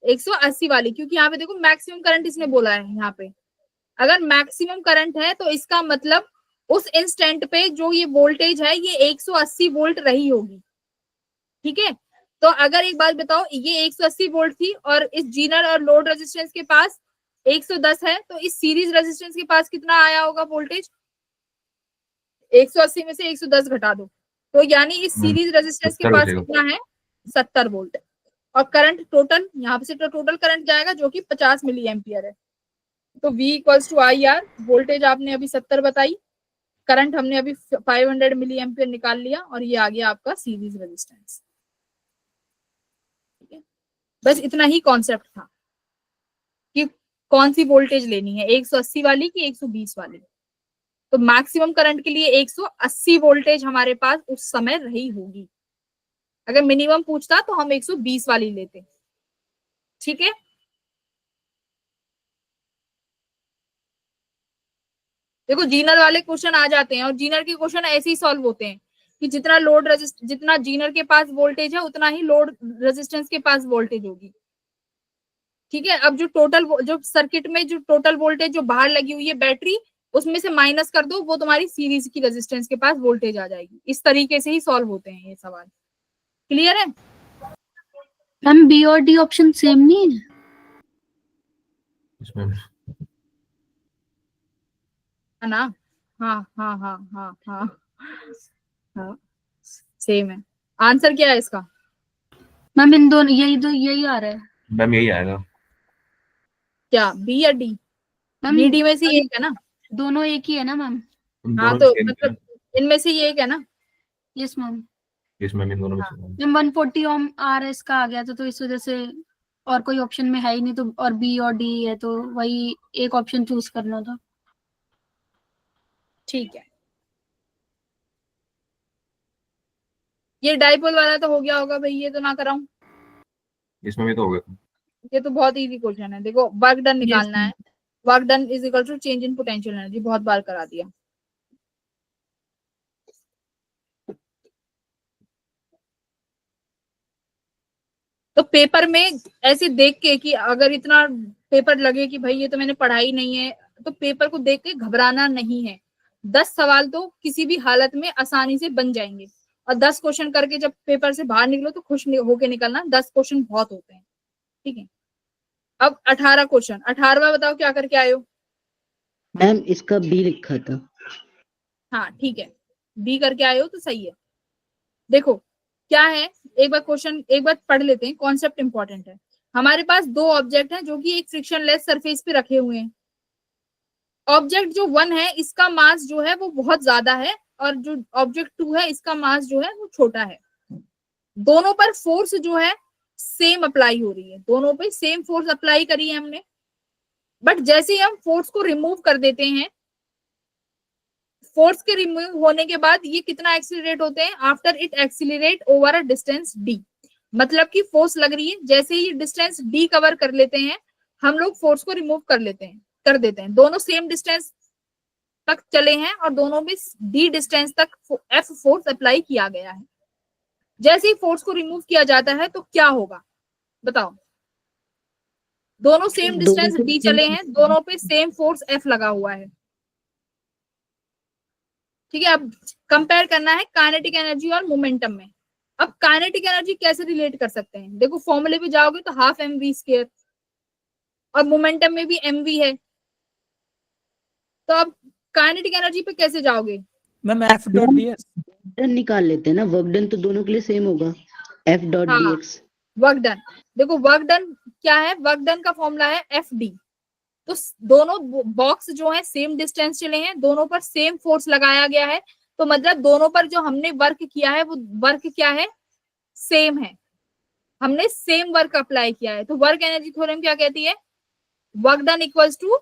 Speaker 1: 180 वाली, क्योंकि यहाँ पे देखो मैक्सिमम करंट इसने बोला है। यहाँ पे अगर मैक्सिमम करंट है तो इसका मतलब उस इंस्टेंट पे जो ये वोल्टेज है ये 180 वोल्ट रही होगी। ठीक है, तो अगर एक बात बताओ, ये 180 वोल्ट थी और इस जीनर और लोड रेजिस्टेंस के पास 110 है, तो इस सीरीज रेजिस्टेंस के पास कितना आया होगा वोल्टेज, 180 में से 110 घटा दो, तो यानी इस सीरीज रेजिस्टेंस के पास कितना है, 70 वोल्ट। और करंट टोटल, यहाँ से तो टोटल करंट जाएगा जो कि 50 मिली एम्पियर है। तो V equals to I R, voltage आपने अभी 70 बताई, करंट हमने अभी 500 मिली एम्पियर निकाल लिया, और ये आ गया आपका सीरीज रेजिस्टेंस। ठीक है, बस इतना ही कॉन्सेप्ट था कि कौन सी वोल्टेज लेनी है, 180 वाली कि 120 वाली। तो मैक्सिमम करंट के लिए 180 वोल्टेज हमारे पास उस समय रही होगी। अगर मिनिमम पूछता तो हम 120 वाली लेते। ठीक है, देखो जीनर वाले क्वेश्चन आ जाते हैं, और जीनर के क्वेश्चन ऐसे ही सॉल्व होते हैं कि जितना जीनर के पास वोल्टेज है उतना ही लोड रेजिस्टेंस के पास वोल्टेज होगी। ठीक है, अब जो सर्किट में जो टोटल वोल्टेज जो बाहर लगी हुई है बैटरी, उसमें से माइनस कर दो, वो तुम्हारी सीरीज की रेजिस्टेंस के पास वोल्टेज आ जाएगी। इस तरीके से ही सॉल्व होते हैं ये सवाल। क्लियर है
Speaker 9: मैम? बी और डी ऑप्शन सेम नहीं है?
Speaker 1: है ना? हाँ हाँ हाँ हाँ हाँ हाँ, सेम है। आंसर क्या है इसका?
Speaker 9: मैम इन दोनों यही आ रहा है।
Speaker 8: मैम यही आएगा।
Speaker 1: क्या बी या डी?
Speaker 9: मैम
Speaker 1: बी डी में से एक है ना?
Speaker 9: दोनों एक ही है ना मैम?
Speaker 8: उन
Speaker 1: हाँ
Speaker 8: दोनों
Speaker 1: तो
Speaker 8: में
Speaker 1: मतलब इनमें से ये एक है ना।
Speaker 9: Yes ma'am.
Speaker 8: इसमें इन दोनों में
Speaker 1: हाँ।
Speaker 8: से
Speaker 9: मैम 140 ओम RS का आ गया था, तो इस वजह से और कोई ऑप्शन में है ही नहीं, तो और B और D है, तो वही एक ऑप्शन चूज करना था।
Speaker 1: ठीक है, ये डाइपोल वाला तो हो गया होगा भाई, ये तो ना कराऊं।
Speaker 8: इसमें भी तो हो गया था।
Speaker 1: ये तो बहुत इजी क्वेश्चन है। देखो वर्क डन
Speaker 6: Yes,
Speaker 1: निकालना है, work done is equal to change in potential energy, बहुत बार करा दिया। तो पेपर में ऐसे देख के कि अगर इतना पेपर लगे कि भाई ये तो मैंने पढ़ा ही नहीं है, तो पेपर को देख के घबराना नहीं है। 10 सवाल तो किसी भी हालत में आसानी से बन जाएंगे, और 10 क्वेश्चन करके जब पेपर से बाहर निकलो तो खुश होके निकलना। 10 क्वेश्चन बहुत होते हैं, ठीक है। अब 18 क्वेश्चन, 18वां बताओ क्या करके आए हो।
Speaker 11: मैम इसका बी लिखा था।
Speaker 1: हाँ ठीक है, बी करके आए हो तो सही है। देखो क्या है, एक बार क्वेश्चन एक बार पढ़ लेते हैं, कॉन्सेप्ट इंपॉर्टेंट है। हमारे पास दो ऑब्जेक्ट हैं जो कि एक फ्रिक्शनलेस सरफेस पे रखे हुए हैं। ऑब्जेक्ट जो 1 है इसका मास जो है वो बहुत ज्यादा है, और जो ऑब्जेक्ट 2 है इसका मास जो है वो छोटा है। दोनों पर फोर्स जो है सेम अप्लाई हो रही है, दोनों पे सेम फोर्स अप्लाई करी है हमने। बट जैसे ही हम फोर्स को रिमूव कर देते हैं, फोर्स के रिमूव होने के बाद ये कितना एक्सीलरेट होते हैं, after it accelerate over a distance d। मतलब कि फोर्स लग रही है, जैसे ही डिस्टेंस d कवर कर लेते हैं हम लोग फोर्स को रिमूव कर देते हैं। दोनों सेम डिस्टेंस तक चले हैं और दोनों में d डिस्टेंस तक F फोर्स अप्लाई किया गया है। जैसे ही फोर्स को रिमूव किया जाता है तो क्या होगा बताओ। दोनों सेम डिस्टेंस d चले हैं, दोनों पे सेम फोर्स F लगा हुआ है, ठीक है। अब कंपेयर करना है काइनेटिक एनर्जी और मोमेंटम में। अब काइनेटिक एनर्जी कैसे रिलेट कर सकते हैं, देखो फॉर्मूले पे जाओगे तो हाफ mv², और मोमेंटम में भी mv है। तो अब काइनेटिक एनर्जी पे कैसे जाओगे।
Speaker 7: Ma'am F dot D S.
Speaker 11: Done निकाल लेते हैं ना, वर्क डन तो दोनों के लिए सेम होगा। एफ डॉट
Speaker 1: हाँ,
Speaker 11: डी एक्स।
Speaker 1: वर्क डन, देखो वर्क डन क्या है, वर्क डन का फॉर्मूला है FD। तो दोनों बॉक्स जो है सेम डिस्टेंस चले हैं, दोनों पर सेम फोर्स लगाया गया है, तो मतलब दोनों पर जो हमने वर्क किया है वो वर्क क्या है, सेम है। हमने सेम वर्क अप्लाई किया है। तो वर्क एनर्जी थ्योरम क्या कहती है, work done equals to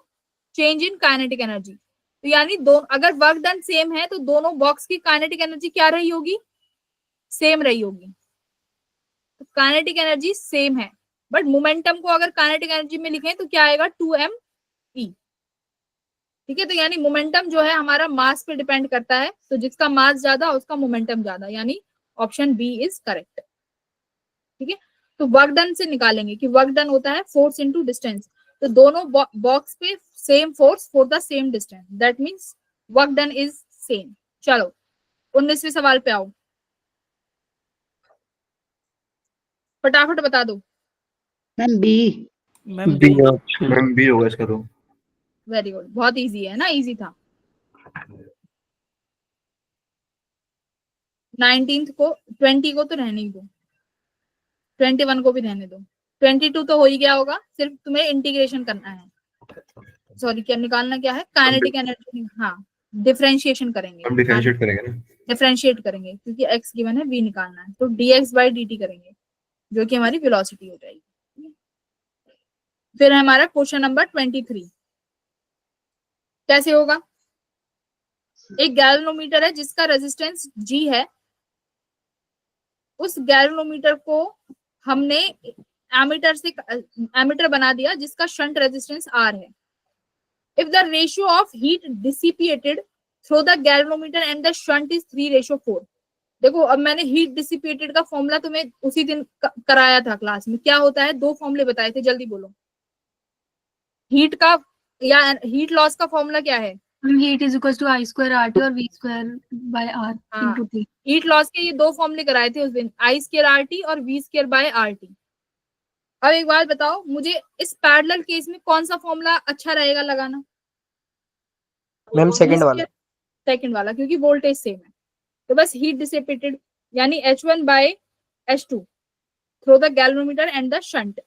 Speaker 1: change in kinetic energy. तो यानी अगर वर्क डन सेम है तो दोनों बॉक्स की काइनेटिक एनर्जी क्या रही होगी, सेम रही होगी। तो काइनेटिक एनर्जी सेम है, बट मोमेंटम को अगर काइनेटिक एनर्जी में लिखें तो क्या आएगा 2m/e, ठीक है। तो यानी मोमेंटम जो है हमारा मास पे डिपेंड करता है, तो जिसका मास ज्यादा उसका मोमेंटम ज्यादा, यानी ऑप्शन बी इज करेक्ट, ठीक है। तो वर्क डन से निकालेंगे कि वर्क डन होता है फोर्स इनटू डिस्टेंस। तो दोनों बॉक्स पे same force for the same distance, that means work done is same. चलो 19वें सवाल पे आओ, फटाफट बता दो।
Speaker 11: Ma'am B.
Speaker 7: Ma'am
Speaker 2: B
Speaker 7: B.
Speaker 2: Option.
Speaker 8: Ma'am B होगा इसका तो।
Speaker 1: वेरी गुड, बहुत इजी है ना, इजी था। 19th को 20 को तो रहने ही दो, 21 को भी रहने दो, 22 तो हो ही गया होगा, सिर्फ तुम्हें इंटीग्रेशन करना है। सॉरी क्या निकालना क्या है, काइनेटिक एनर्जी, हाँ डिफरेंशिएशन करेंगे,
Speaker 8: हम डिफरेंशिएट करेंगे ना।
Speaker 1: डिफरेंशिएट करेंगे क्योंकि x गिवन है, v निकालना है, तो dx/dt करेंगे जो कि हमारी वेलोसिटी हो जाएगी। फिर हमारा क्वेश्चन नंबर 23 कैसे होगा। एक गैल्वेनोमीटर है जिसका रेजिस्टेंस G है, उस गैल्वेनोमीटर को हमने एमीटर बना दिया जिसका शंट रेजिस्टेंस R है। If the ratio of heat dissipated through the galvanometer and the shunt is 3:4। देखो अब मैंने हीट डिसिपेटेड का फॉर्मूला तुम्हें उसी दिन कराया था क्लास में। क्या होता है, दो फॉर्मूले बताए थे, जल्दी बोलो। हीट का या हीट लॉस का फॉर्मूला क्या है,
Speaker 9: heat is equal to I² RT और V²/R into T।
Speaker 1: Heat loss के ये दो फॉर्मूले कराए थे उस दिन, I² RT और V² RT। अब एक बात बताओ मुझे, इस पैरेलल केस में कौन सा फॉर्मूला अच्छा रहेगा लगाना।
Speaker 10: मैम सेकंड वाला।
Speaker 1: सेकंड वाला, क्योंकि वोल्टेज सेम है। तो बस हीट डिसिपेटेड यानी H1/H2 through the galvanometer and the shunt.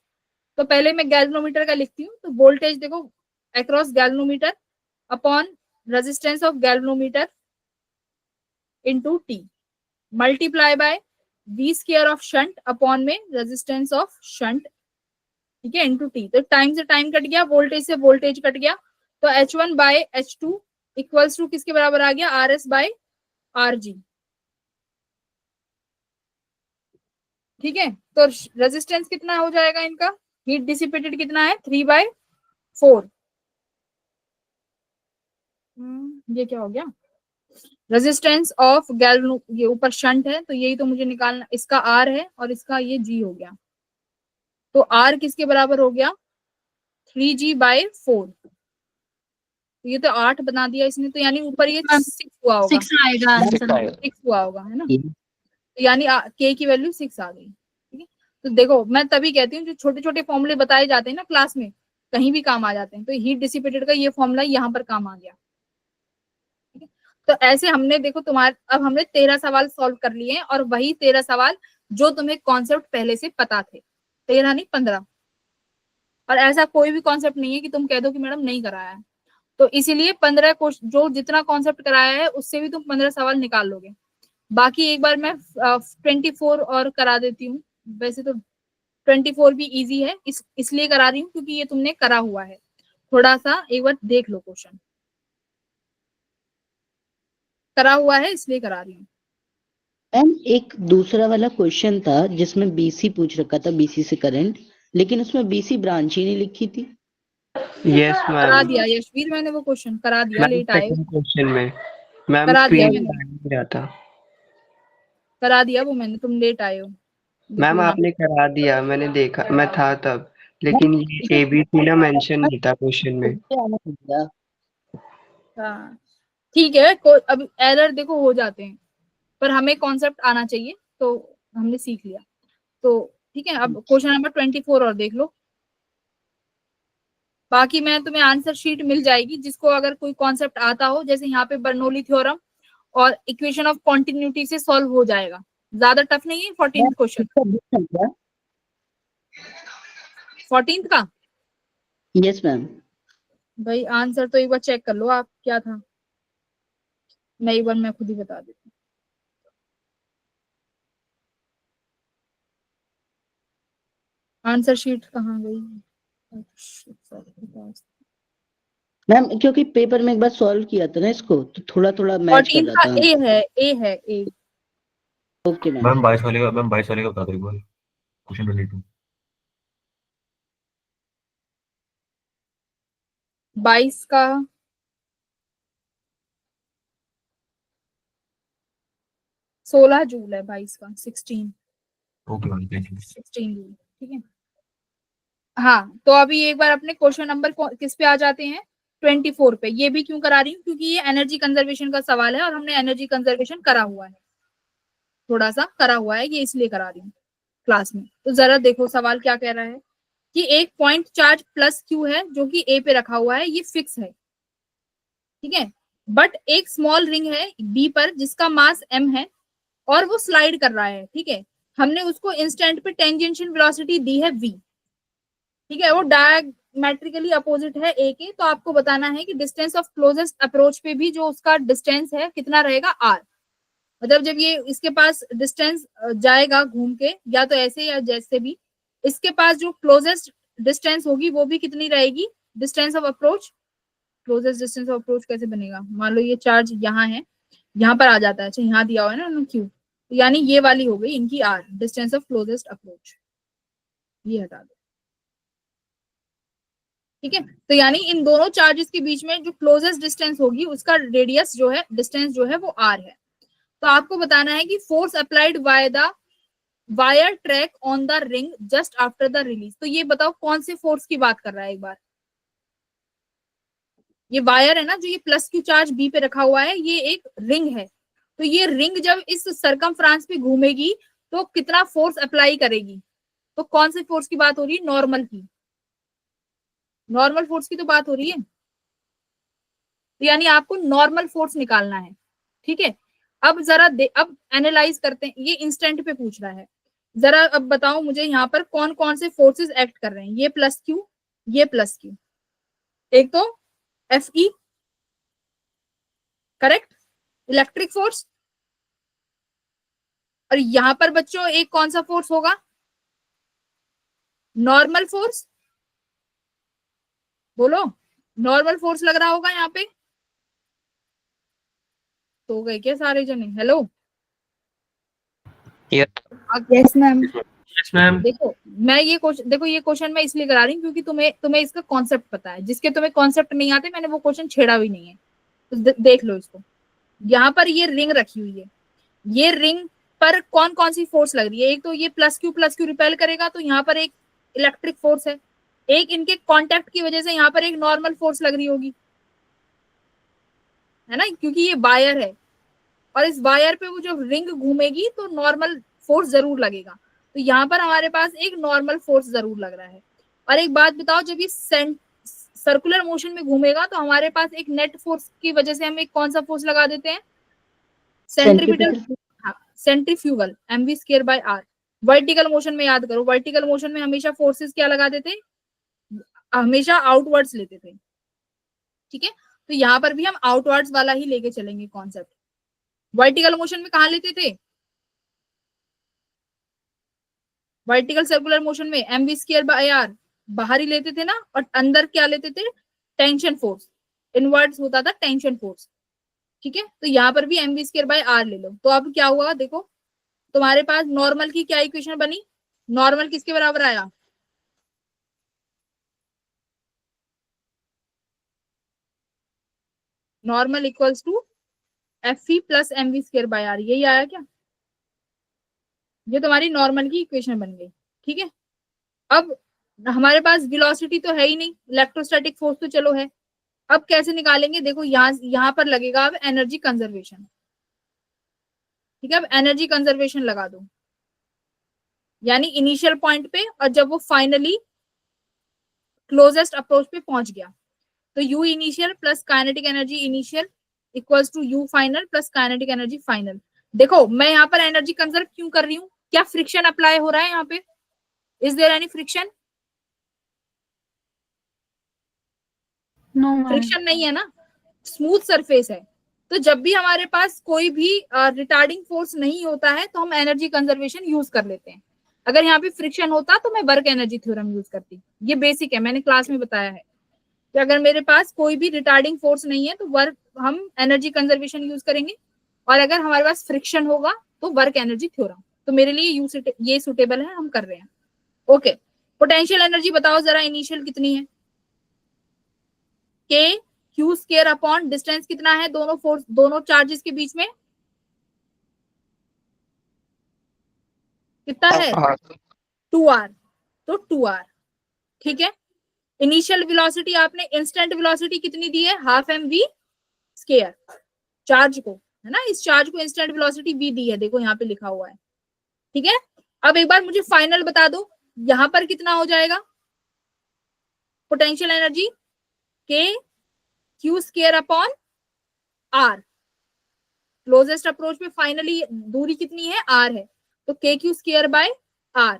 Speaker 1: तो पहले मैं गैल्वेनोमीटर का लिखती हूँ, तो वोल्टेज देखो across galvanometer upon resistance of galvanometer into T multiply by V square of shunt upon में रेजिस्टेंस ऑफ शंट, ठीक है, इंटू टी। तो टाइम से टाइम कट गया, वोल्टेज से वोल्टेज कट गया, तो H1 bye H2 equals to किसके बराबर आ गया, RS बाय RG, ठीक है। तो रेजिस्टेंस कितना हो जाएगा इनका, हीट डिसिपेटेड कितना है 3/4। ये क्या हो गया, रेजिस्टेंस ऑफ गैल्वेनो, ये ऊपर शंट है तो यही तो मुझे निकालना, इसका R है और इसका ये G हो गया, तो R किसके बराबर हो गया 3G/4। तो ये तो 8 बना दिया इसने, तो यानी ऊपर ये 6 हुआ होगा,
Speaker 9: 6 आएगा आंसर।
Speaker 1: 6 हुआ होगा, है ना। तो यानी K की वैल्यू 6 आ गई, ठीक है। तो देखो मैं तभी कहती हूँ जो छोटे छोटे फॉर्मूले बताए जाते हैं ना क्लास में, कहीं भी काम आ जाते हैं। तो हीट डिसिपेटेड का ये फॉर्मूला यहाँ पर काम आ गया, ठीक है। तो ऐसे हमने देखो तुम्हारे, अब हमने 13 सवाल सॉल्व कर लिए हैं, और वही 13 सवाल जो तुम्हें कॉन्सेप्ट पहले से पता थे, 13 नहीं 15। और ऐसा कोई भी कॉन्सेप्ट नहीं है कि तुम कह दो कि मैडम नहीं कराया है। तो इसीलिए 15 क्वेश्चन, जो जितना कॉन्सेप्ट कराया है उससे भी तुम 15 सवाल निकाल लोगे। बाकी एक बार मैं 24 और करा देती हूँ। वैसे तो 24 भी इजी है, इसलिए करा रही हूँ क्योंकि ये तुमने करा हुआ है। थोड़ा सा एक बार देख लो, क्वेश्चन करा हुआ है इसलिए करा रही हूँ।
Speaker 11: मैम एक दूसरा वाला क्वेश्चन था जिसमें बीसी पूछ रखा था, बीसी से करंट, लेकिन उसमें बीसी ब्रांच ही नहीं लिखी थी।
Speaker 2: यस
Speaker 1: करा
Speaker 2: मैम,
Speaker 1: दिया यशवीर, मैंने वो क्वेश्चन करा दिया, लेट आए,
Speaker 2: क्वेश्चन में मैम
Speaker 1: करा दिया
Speaker 2: स्क्रीन
Speaker 1: मैंने,
Speaker 2: नहीं रहा था।
Speaker 1: करा दिया वो मैंने, तुम लेट आए हो।
Speaker 2: मैम आपने करा दिया, मैंने देखा, मैं था तब, लेकिन ये ABC ना मेंशन नहीं था क्वेश्चन में।
Speaker 1: हाँ ठीक है, अब एरर देखो हो जाते हैं, पर हमें कॉन्सेप्ट आना चाहिए, तो हमने सीख लिया। तो ठीक है, अब क्वेश्चन नंबर 24 और देख लो। बाकी मैं तुम्हें आंसर शीट मिल जाएगी, जिसको अगर कोई कॉन्सेप्ट आता हो, जैसे यहाँ पे बर्नौली थ्योरम और इक्वेशन ऑफ कॉन्टिन्यूटी से सॉल्व हो जाएगा, ज्यादा टफ नहीं है। 14th क्वेश्चन, 14th का
Speaker 11: यस मैम।
Speaker 1: भाई आंसर तो एक बार चेक कर लो आप, क्या था, मैं एक बार मैं खुद ही बता देती हूँ। आंसर शीट कहाँ गई,
Speaker 11: मैम क्योंकि पेपर में एक बार सॉल्व किया था ना इसको, तो थोड़ा थोड़ा मैच कर
Speaker 1: 14
Speaker 11: रहा
Speaker 1: का
Speaker 11: था।
Speaker 1: ए है ए।
Speaker 11: Okay ma'am.
Speaker 8: मैम 22 वाले का, मैम 22 वाले का बता दो एक बार, क्वेश्चन 22।
Speaker 1: 22 का 16 जूल है, 22 का 16
Speaker 8: okay ma'am, thank you.
Speaker 1: 16 joule, ठीक है। हाँ तो अभी एक बार अपने क्वेश्चन नंबर किस पे आ जाते हैं, 24 पे। ये भी क्यों करा रही हूँ, क्योंकि ये एनर्जी कंजर्वेशन का सवाल है और हमने एनर्जी कंजर्वेशन करा हुआ है, थोड़ा सा करा हुआ है, ये इसलिए करा रही हूँ क्लास में। तो जरा देखो सवाल क्या कह रहा है कि एक पॉइंट चार्ज प्लस क्यू है जो कि ए पे रखा हुआ है, ये फिक्स है, ठीक है। बट एक स्मॉल रिंग है बी पर जिसका मास m है और वो स्लाइड कर रहा है, ठीक है। हमने उसको इंस्टेंट पे टेंजेंशियल वेलोसिटी दी है v, ठीक है। वो डायमेट्रिकली अपोजिट है a के, तो आपको बताना है कि डिस्टेंस ऑफ क्लोजेस्ट अप्रोच पे भी जो उसका डिस्टेंस है कितना रहेगा r। मतलब जब ये इसके पास डिस्टेंस जाएगा घूम के, या तो ऐसे या जैसे भी, इसके पास जो क्लोजेस्ट डिस्टेंस होगी वो भी कितनी रहेगी, distance of approach. Closest distance of approach कैसे बनेगा, मान लो ये चार्ज यहाँ है, यहाँ पर आ जाता है, अच्छा यहाँ दिया हुआ है ना क्यू, तो यानी ये वाली हो गई इनकी r, distance of closest approach, ये हटा दो, ठीक है। तो यानी इन दोनों चार्जेस के बीच में जो क्लोजेस्ट डिस्टेंस होगी उसका रेडियस जो है, डिस्टेंस जो है वो r है। तो आपको बताना है कि force applied by the wire track on the ring just after the release. तो ये बताओ कौन से फोर्स की बात कर रहा है, एक बार ये वायर है ना जो ये प्लस क्यू चार्ज बी पे रखा हुआ है, ये एक रिंग है, तो ये रिंग जब इस सरकमफ्रांस पे घूमेगी तो कितना फोर्स अप्लाई करेगी, तो कौन से फोर्स की बात हो रही है, नॉर्मल की, नॉर्मल फोर्स की तो बात हो रही है। तो यानी आपको नॉर्मल फोर्स निकालना है, ठीक है। अब जरा अब एनालाइज करते हैं, ये इंस्टेंट पे पूछ रहा है, जरा अब बताओ मुझे यहाँ पर कौन कौन से फोर्सेस एक्ट कर रहे हैं, ये प्लस क्यू, ये प्लस क्यू, एक तो Fe करेक्ट, इलेक्ट्रिक फोर्स, और यहाँ पर बच्चों एक कौन सा फोर्स होगा? Normal force. बोलो, नॉर्मल फोर्स लग रहा होगा यहाँ पे। तो गए क्या सारे जने? Hello,
Speaker 7: yes ma'am.
Speaker 3: Yes ma'am.
Speaker 1: देखो मैं ये क्वेश्चन, देखो ये क्वेश्चन मैं इसलिए करा रही हूँ क्योंकि तुम्हें इसका कॉन्सेप्ट पता है। जिसके तुम्हें कॉन्सेप्ट नहीं आते मैंने वो क्वेश्चन छेड़ा भी नहीं है, तो देख लो इसको। यहाँ पर ये रिंग रखी हुई है, ये रिंग पर कौन कौन सी फोर्स लग रही है? एक तो ये प्लस क्यू रिपेल करेगा, तो यहाँ पर एक इलेक्ट्रिक फोर्स है। एक इनके कांटेक्ट की वजह से यहाँ पर एक नॉर्मल फोर्स लग रही होगी, है ना, क्योंकि ये वायर है और इस वायर पे वो जो रिंग घूमेगी तो नॉर्मल फोर्स जरूर लगेगा। तो यहाँ पर हमारे पास एक नॉर्मल फोर्स जरूर लग रहा है। और एक बात बताओ, जब ये सर्कुलर मोशन में घूमेगा तो हमारे पास एक नेट फोर्स की वजह से हम एक कौन सा फोर्स लगा देते हैं? Centripetal, centrifugal, mv²/r। Vertical motion में याद करो, वर्टिकल मोशन में हमेशा फोर्सेस क्या लगा देते? हमेशा आउटवर्ड्स लेते थे, ठीक है। तो यहाँ पर भी हम आउटवर्ड्स वाला ही लेके चलेंगे कॉन्सेप्ट। वर्टिकल मोशन में कहाँ लेते थे? वर्टिकल सर्कुलर मोशन में mv²/r बाहर ही लेते थे ना, और अंदर क्या लेते थे? टेंशन फोर्स, इनवर्ड्स होता था टेंशन फोर्स, ठीक है। तो यहाँ पर भी mv²/r ले लो। तो अब क्या हुआ देखो, तुम्हारे पास नॉर्मल की क्या इक्वेशन बनी? नॉर्मल किसके बराबर आया? Normal equals to Fe plus mv²/r, यही आया क्या? ये तुम्हारी नॉर्मल की इक्वेशन बन गई, ठीक है। अब हमारे पास वेलोसिटी तो है ही नहीं, इलेक्ट्रोस्टैटिक फोर्स तो चलो है। अब कैसे निकालेंगे? देखो यहाँ पर लगेगा अब एनर्जी कंजर्वेशन, ठीक है। अब एनर्जी कंजर्वेशन लगा दो, यानी इनिशियल पॉइंट पे और जब वो फाइनली क्लोजेस्ट अप्रोच पे पहुंच गया, तो U initial plus kinetic energy initial equals to U final plus kinetic energy final. देखो मैं यहाँ पर एनर्जी कंजर्व क्यों कर रही हूँ? क्या फ्रिक्शन अप्लाई हो रहा है यहाँ पे? Is there any friction?
Speaker 9: No
Speaker 1: friction नहीं है ना, स्मूथ सरफेस है। तो जब भी हमारे पास कोई भी रिटार्डिंग फोर्स नहीं होता है तो हम एनर्जी कंजर्वेशन यूज कर लेते हैं। अगर यहाँ पे फ्रिक्शन होता तो मैं वर्क एनर्जी थ्योरम यूज करती। ये बेसिक है, मैंने क्लास में बताया है कि अगर मेरे पास कोई भी रिटार्डिंग फोर्स नहीं है तो वर्क हम एनर्जी कंजर्वेशन यूज करेंगे, और अगर हमारे पास फ्रिक्शन होगा तो वर्क एनर्जी थ्योरम। तो मेरे लिए ये सुटेबल है, हम कर रहे हैं। ओके, पोटेंशियल एनर्जी बताओ जरा, इनिशियल कितनी है? के क्यू स्क्वायर अपॉन डिस्टेंस कितना है दोनों चार्जेस के बीच में? कितना है? 2r। तो 2r, ठीक है। इनिशियल वेलोसिटी आपने इंस्टेंट वेलोसिटी कितनी दी है? हाफ mv², चार्ज को, है ना, इस चार्ज को इंस्टेंट वेलोसिटी v दी है, देखो यहाँ पे लिखा हुआ है, ठीक है। अब एक बार मुझे फाइनल बता दो, यहाँ पर कितना हो जाएगा पोटेंशियल एनर्जी? के Q square upon r। Closest approach में फाइनली दूरी कितनी है? r है, तो k²/r।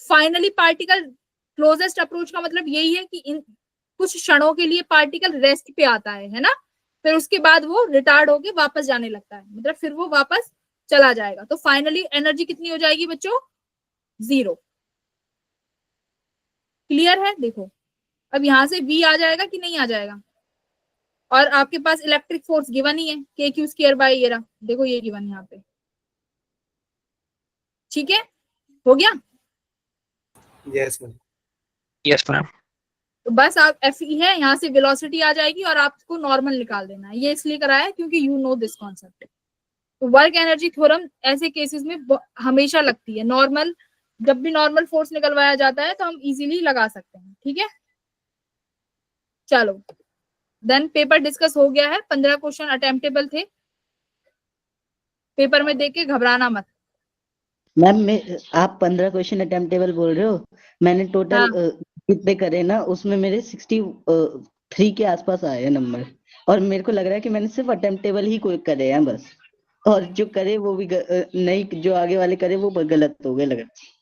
Speaker 1: Finally particle closest approach का मतलब यही है कि इन कुछ क्षणों के लिए पार्टिकल रेस्ट पे आता है ना, फिर उसके बाद वो रिटार्ड होके वापस जाने लगता है, मतलब फिर वो वापस चला जाएगा। तो फाइनली एनर्जी कितनी हो जाएगी बच्चों? 0। क्लियर है? देखो अब यहां से v आ जाएगा कि नहीं आ जाएगा? और आपके पास इलेक्ट्रिक फोर्स गिवन ही है, k²/, ये रहा, देखो ये गिवन यहाँ पे, ठीक है, हो गया।
Speaker 4: Yes ma'am.
Speaker 3: Yes ma'am.
Speaker 1: तो बस आप Fe है, यहाँ से वेलोसिटी आ जाएगी और आपको नॉर्मल निकाल देना है। ये इसलिए कराया है क्योंकि यू नो दिस कॉन्सेप्ट। तो वर्क एनर्जी थ्योरम ऐसे केसेस में हमेशा लगती है। नॉर्मल, जब भी नॉर्मल फोर्स निकलवाया जाता है तो हम इजीली लगा सकते हैं, ठीक है। चलो देन पेपर डिस्कस हो गया है, 15 क्वेश्चन अटेम्प्टेबल थे। पेपर में देख के घबराना मत।
Speaker 11: मैम आप 15 क्वेश्चन अटेम्प्टेबल बोल रहे हो, मैंने टोटल कितने करे ना, उसमें मेरे 63 के आसपास आए हैं नंबर, और मेरे को लग रहा है कि मैंने सिर्फ अटेम्प्टेबल ही कोई करे हैं बस, और जो करे वो भी नहीं, जो आगे वाले करे वो गलत हो गए लग रहा है।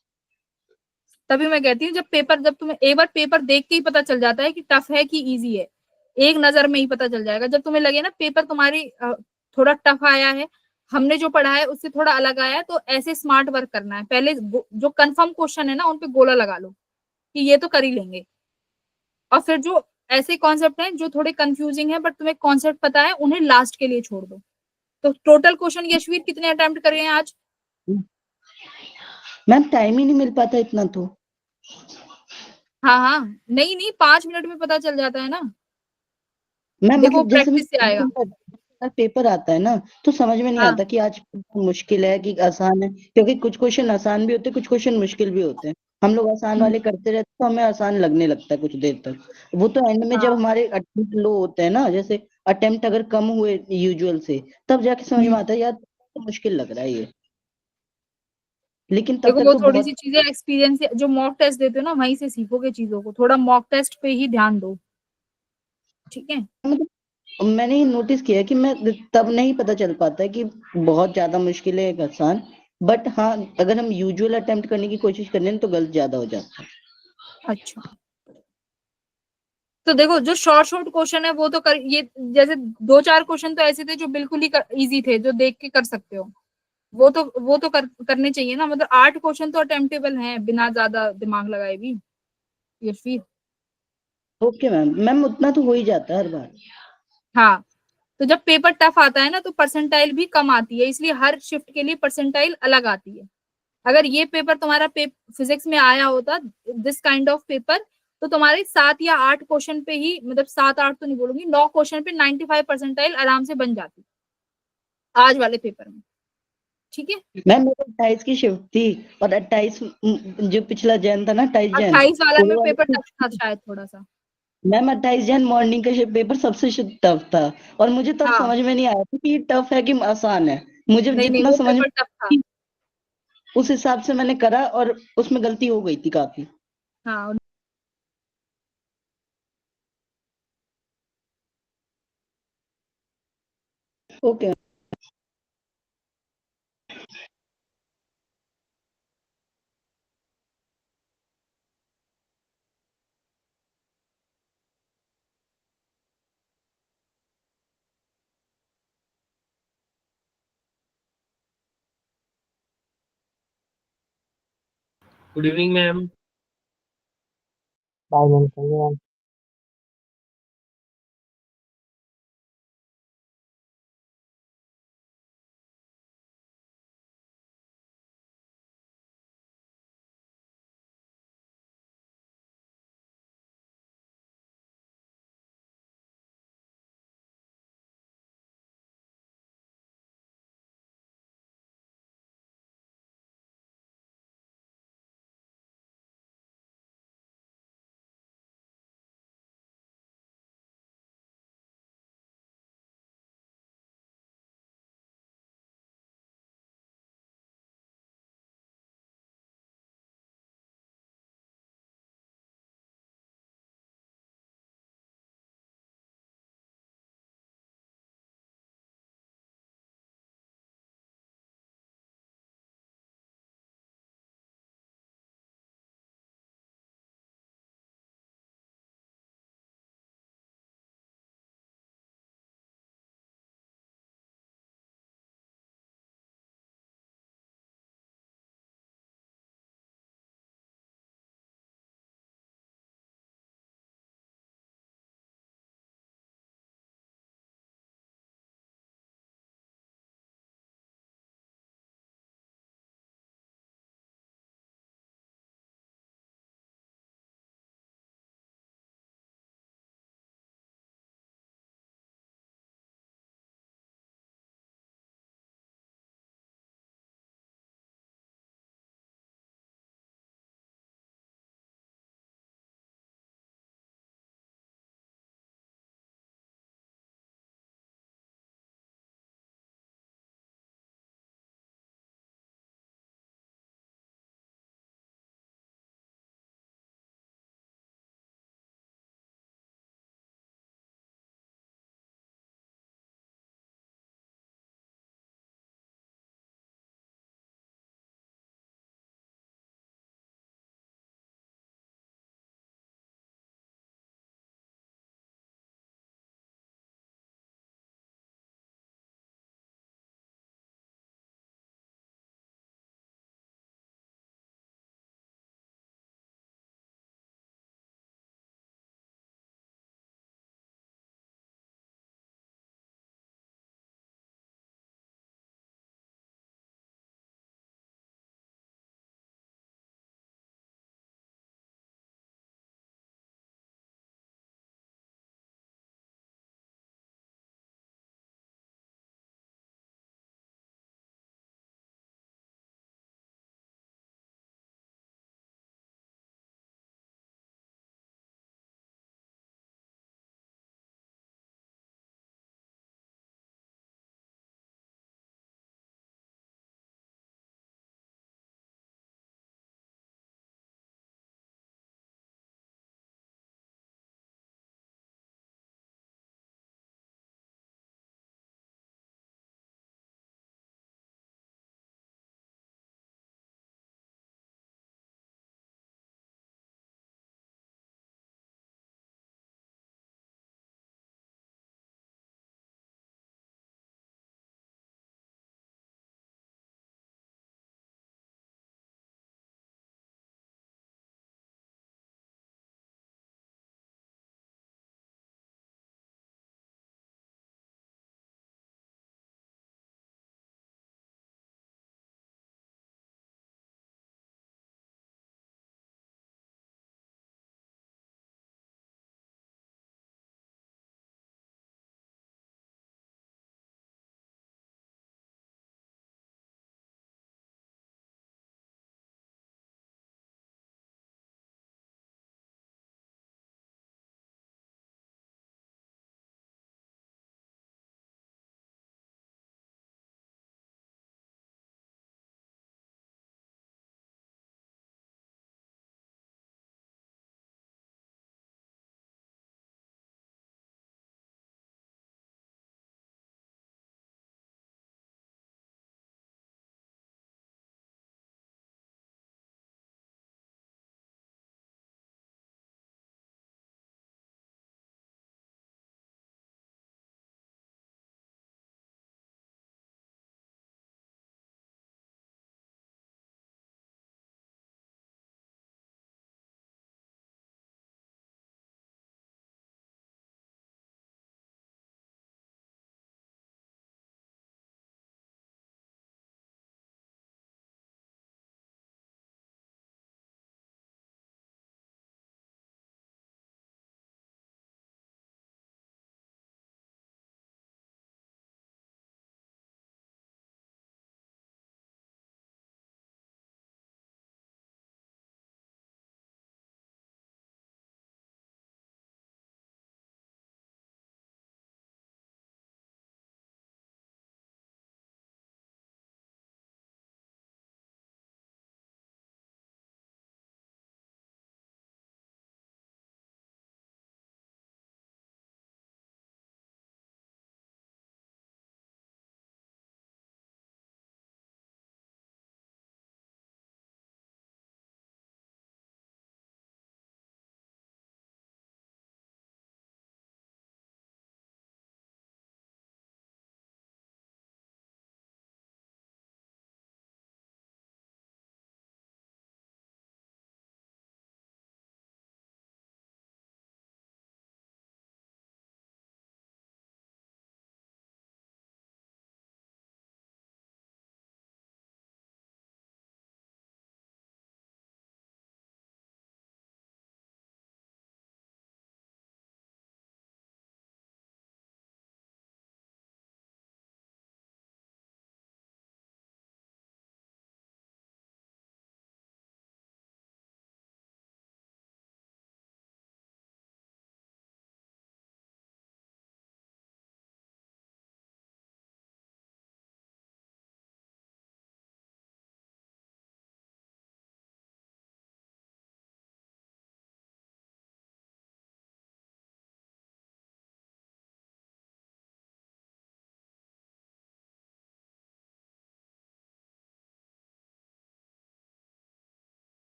Speaker 1: तभी मैं कहती हूँ जब तुम्हें एक बार पेपर देख के ही पता चल जाता है कि टफ है कि इजी है, एक नजर में ही पता चल जाएगा। जब तुम्हें लगे ना पेपर तुम्हारी थोड़ा टफ आया है, हमने जो पढ़ा है उससे थोड़ा अलग आया है, तो ऐसे स्मार्ट वर्क करना है। पहले जो कंफर्म क्वेश्चन है ना उन पे गोला लगा लो कि ये तो कर ही लेंगे, और फिर जो ऐसे कॉन्सेप्ट हैं जो थोड़े कंफ्यूजिंग है बट तुम्हें कॉन्सेप्ट पता है उन्हें लास्ट के लिए छोड़ दो। तो टोटल क्वेश्चन यशवीर कितने अटेम्प्ट करे हैं आज?
Speaker 11: मैम टाइम ही नहीं मिल पाता इतना तो।
Speaker 1: हाँ हाँ, नहीं नहीं, 5 मिनट में पता चल जाता है ना।
Speaker 11: मैम
Speaker 1: देखो
Speaker 11: मतलब जैसे
Speaker 1: प्रैक्टिस से आएगा।
Speaker 11: पेपर आता है ना तो समझ में नहीं
Speaker 1: हाँ
Speaker 11: आता कि आज मुश्किल है कि आसान है, क्योंकि कुछ क्वेश्चन आसान भी होते हैं, कुछ क्वेश्चन मुश्किल भी होते हैं। हम लोग आसान वाले करते रहते तो हमें आसान लगने लगता है कुछ देर तक। वो तो एंड में जब
Speaker 1: हाँ।
Speaker 11: हमारे अटेम्प्ट लो होते हैं ना, जैसे अटेम्प्ट अगर कम हुए यूजुअल से, तब जाके समझ में आता है यार तो मुश्किल लग रहा है ये, लेकिन तब
Speaker 1: देखो
Speaker 11: तक
Speaker 1: वो
Speaker 11: तो
Speaker 1: थोड़ी
Speaker 11: बहुत।
Speaker 1: सी चीजें एक्सपीरियंस जो मॉक टेस्ट देते हो ना वहीं से सीखोगे चीजों को, थोड़ा मॉक टेस्ट पे ही ध्यान दो, ठीक है।
Speaker 11: मतलब मैंने ये नोटिस किया कि मैं तब नहीं पता चल पाता है कि बहुत ज्यादा मुश्किल है एक आसान, बट हाँ अगर हम यूजुअल अटेम्प्ट करने की कोशिश करें तो गलत ज्यादा हो जाता है।
Speaker 1: अच्छा, तो देखो जो शॉर्ट शॉर्ट क्वेश्चन है वो तो कर, ये जैसे 2-4 क्वेश्चन तो ऐसे थे जो बिल्कुल ही इजी थे, जो देख के कर सकते हो, वो तो करने चाहिए ना। मतलब 8 क्वेश्चन तो अटेम्प्टेबल हैं बिना ज्यादा दिमाग लगाए भी, ये फिर।
Speaker 11: ओके मैम, मैम उतना तो हो ही जाता है हर बार।
Speaker 1: हाँ, तो जब पेपर टफ आता है ना तो परसेंटाइल भी कम आती है, इसलिए हर शिफ्ट के लिए परसेंटाइल अलग आती है। अगर ये पेपर तुम्हारा फिजिक्स में आया होता, दिस काइंड ऑफ पेपर, तो तुम्हारे 7 या 8 क्वेश्चन पे ही, मतलब 7-8 तो नहीं बोलूंगी, 9 क्वेश्चन पे 95 परसेंटाइल आराम से बन जाती आज वाले पेपर में, ठीक है।
Speaker 11: मैम मेरे 28 की शिफ्ट थी, और 28 जो पिछला जैन था ना, 28 जैन
Speaker 1: 28 वाला में
Speaker 11: वो
Speaker 1: पेपर
Speaker 11: वाला।
Speaker 1: टफ था शायद थोड़ा सा।
Speaker 11: मैम 28 जैन मॉर्निंग का पेपर सबसे टफ था, और मुझे तब
Speaker 1: हाँ,
Speaker 11: समझ में नहीं आया था कि ये टफ है कि आसान है। मुझे
Speaker 1: नहीं नहीं,
Speaker 11: जितना
Speaker 1: वो
Speaker 11: समझ में
Speaker 1: पेपर टफ था।
Speaker 11: उस हिसाब से मैंने करा, और उसमें गलती हो गई थी काफी।
Speaker 1: हाँ,
Speaker 11: okay.
Speaker 3: Good evening ma'am.
Speaker 10: Bye ma'am.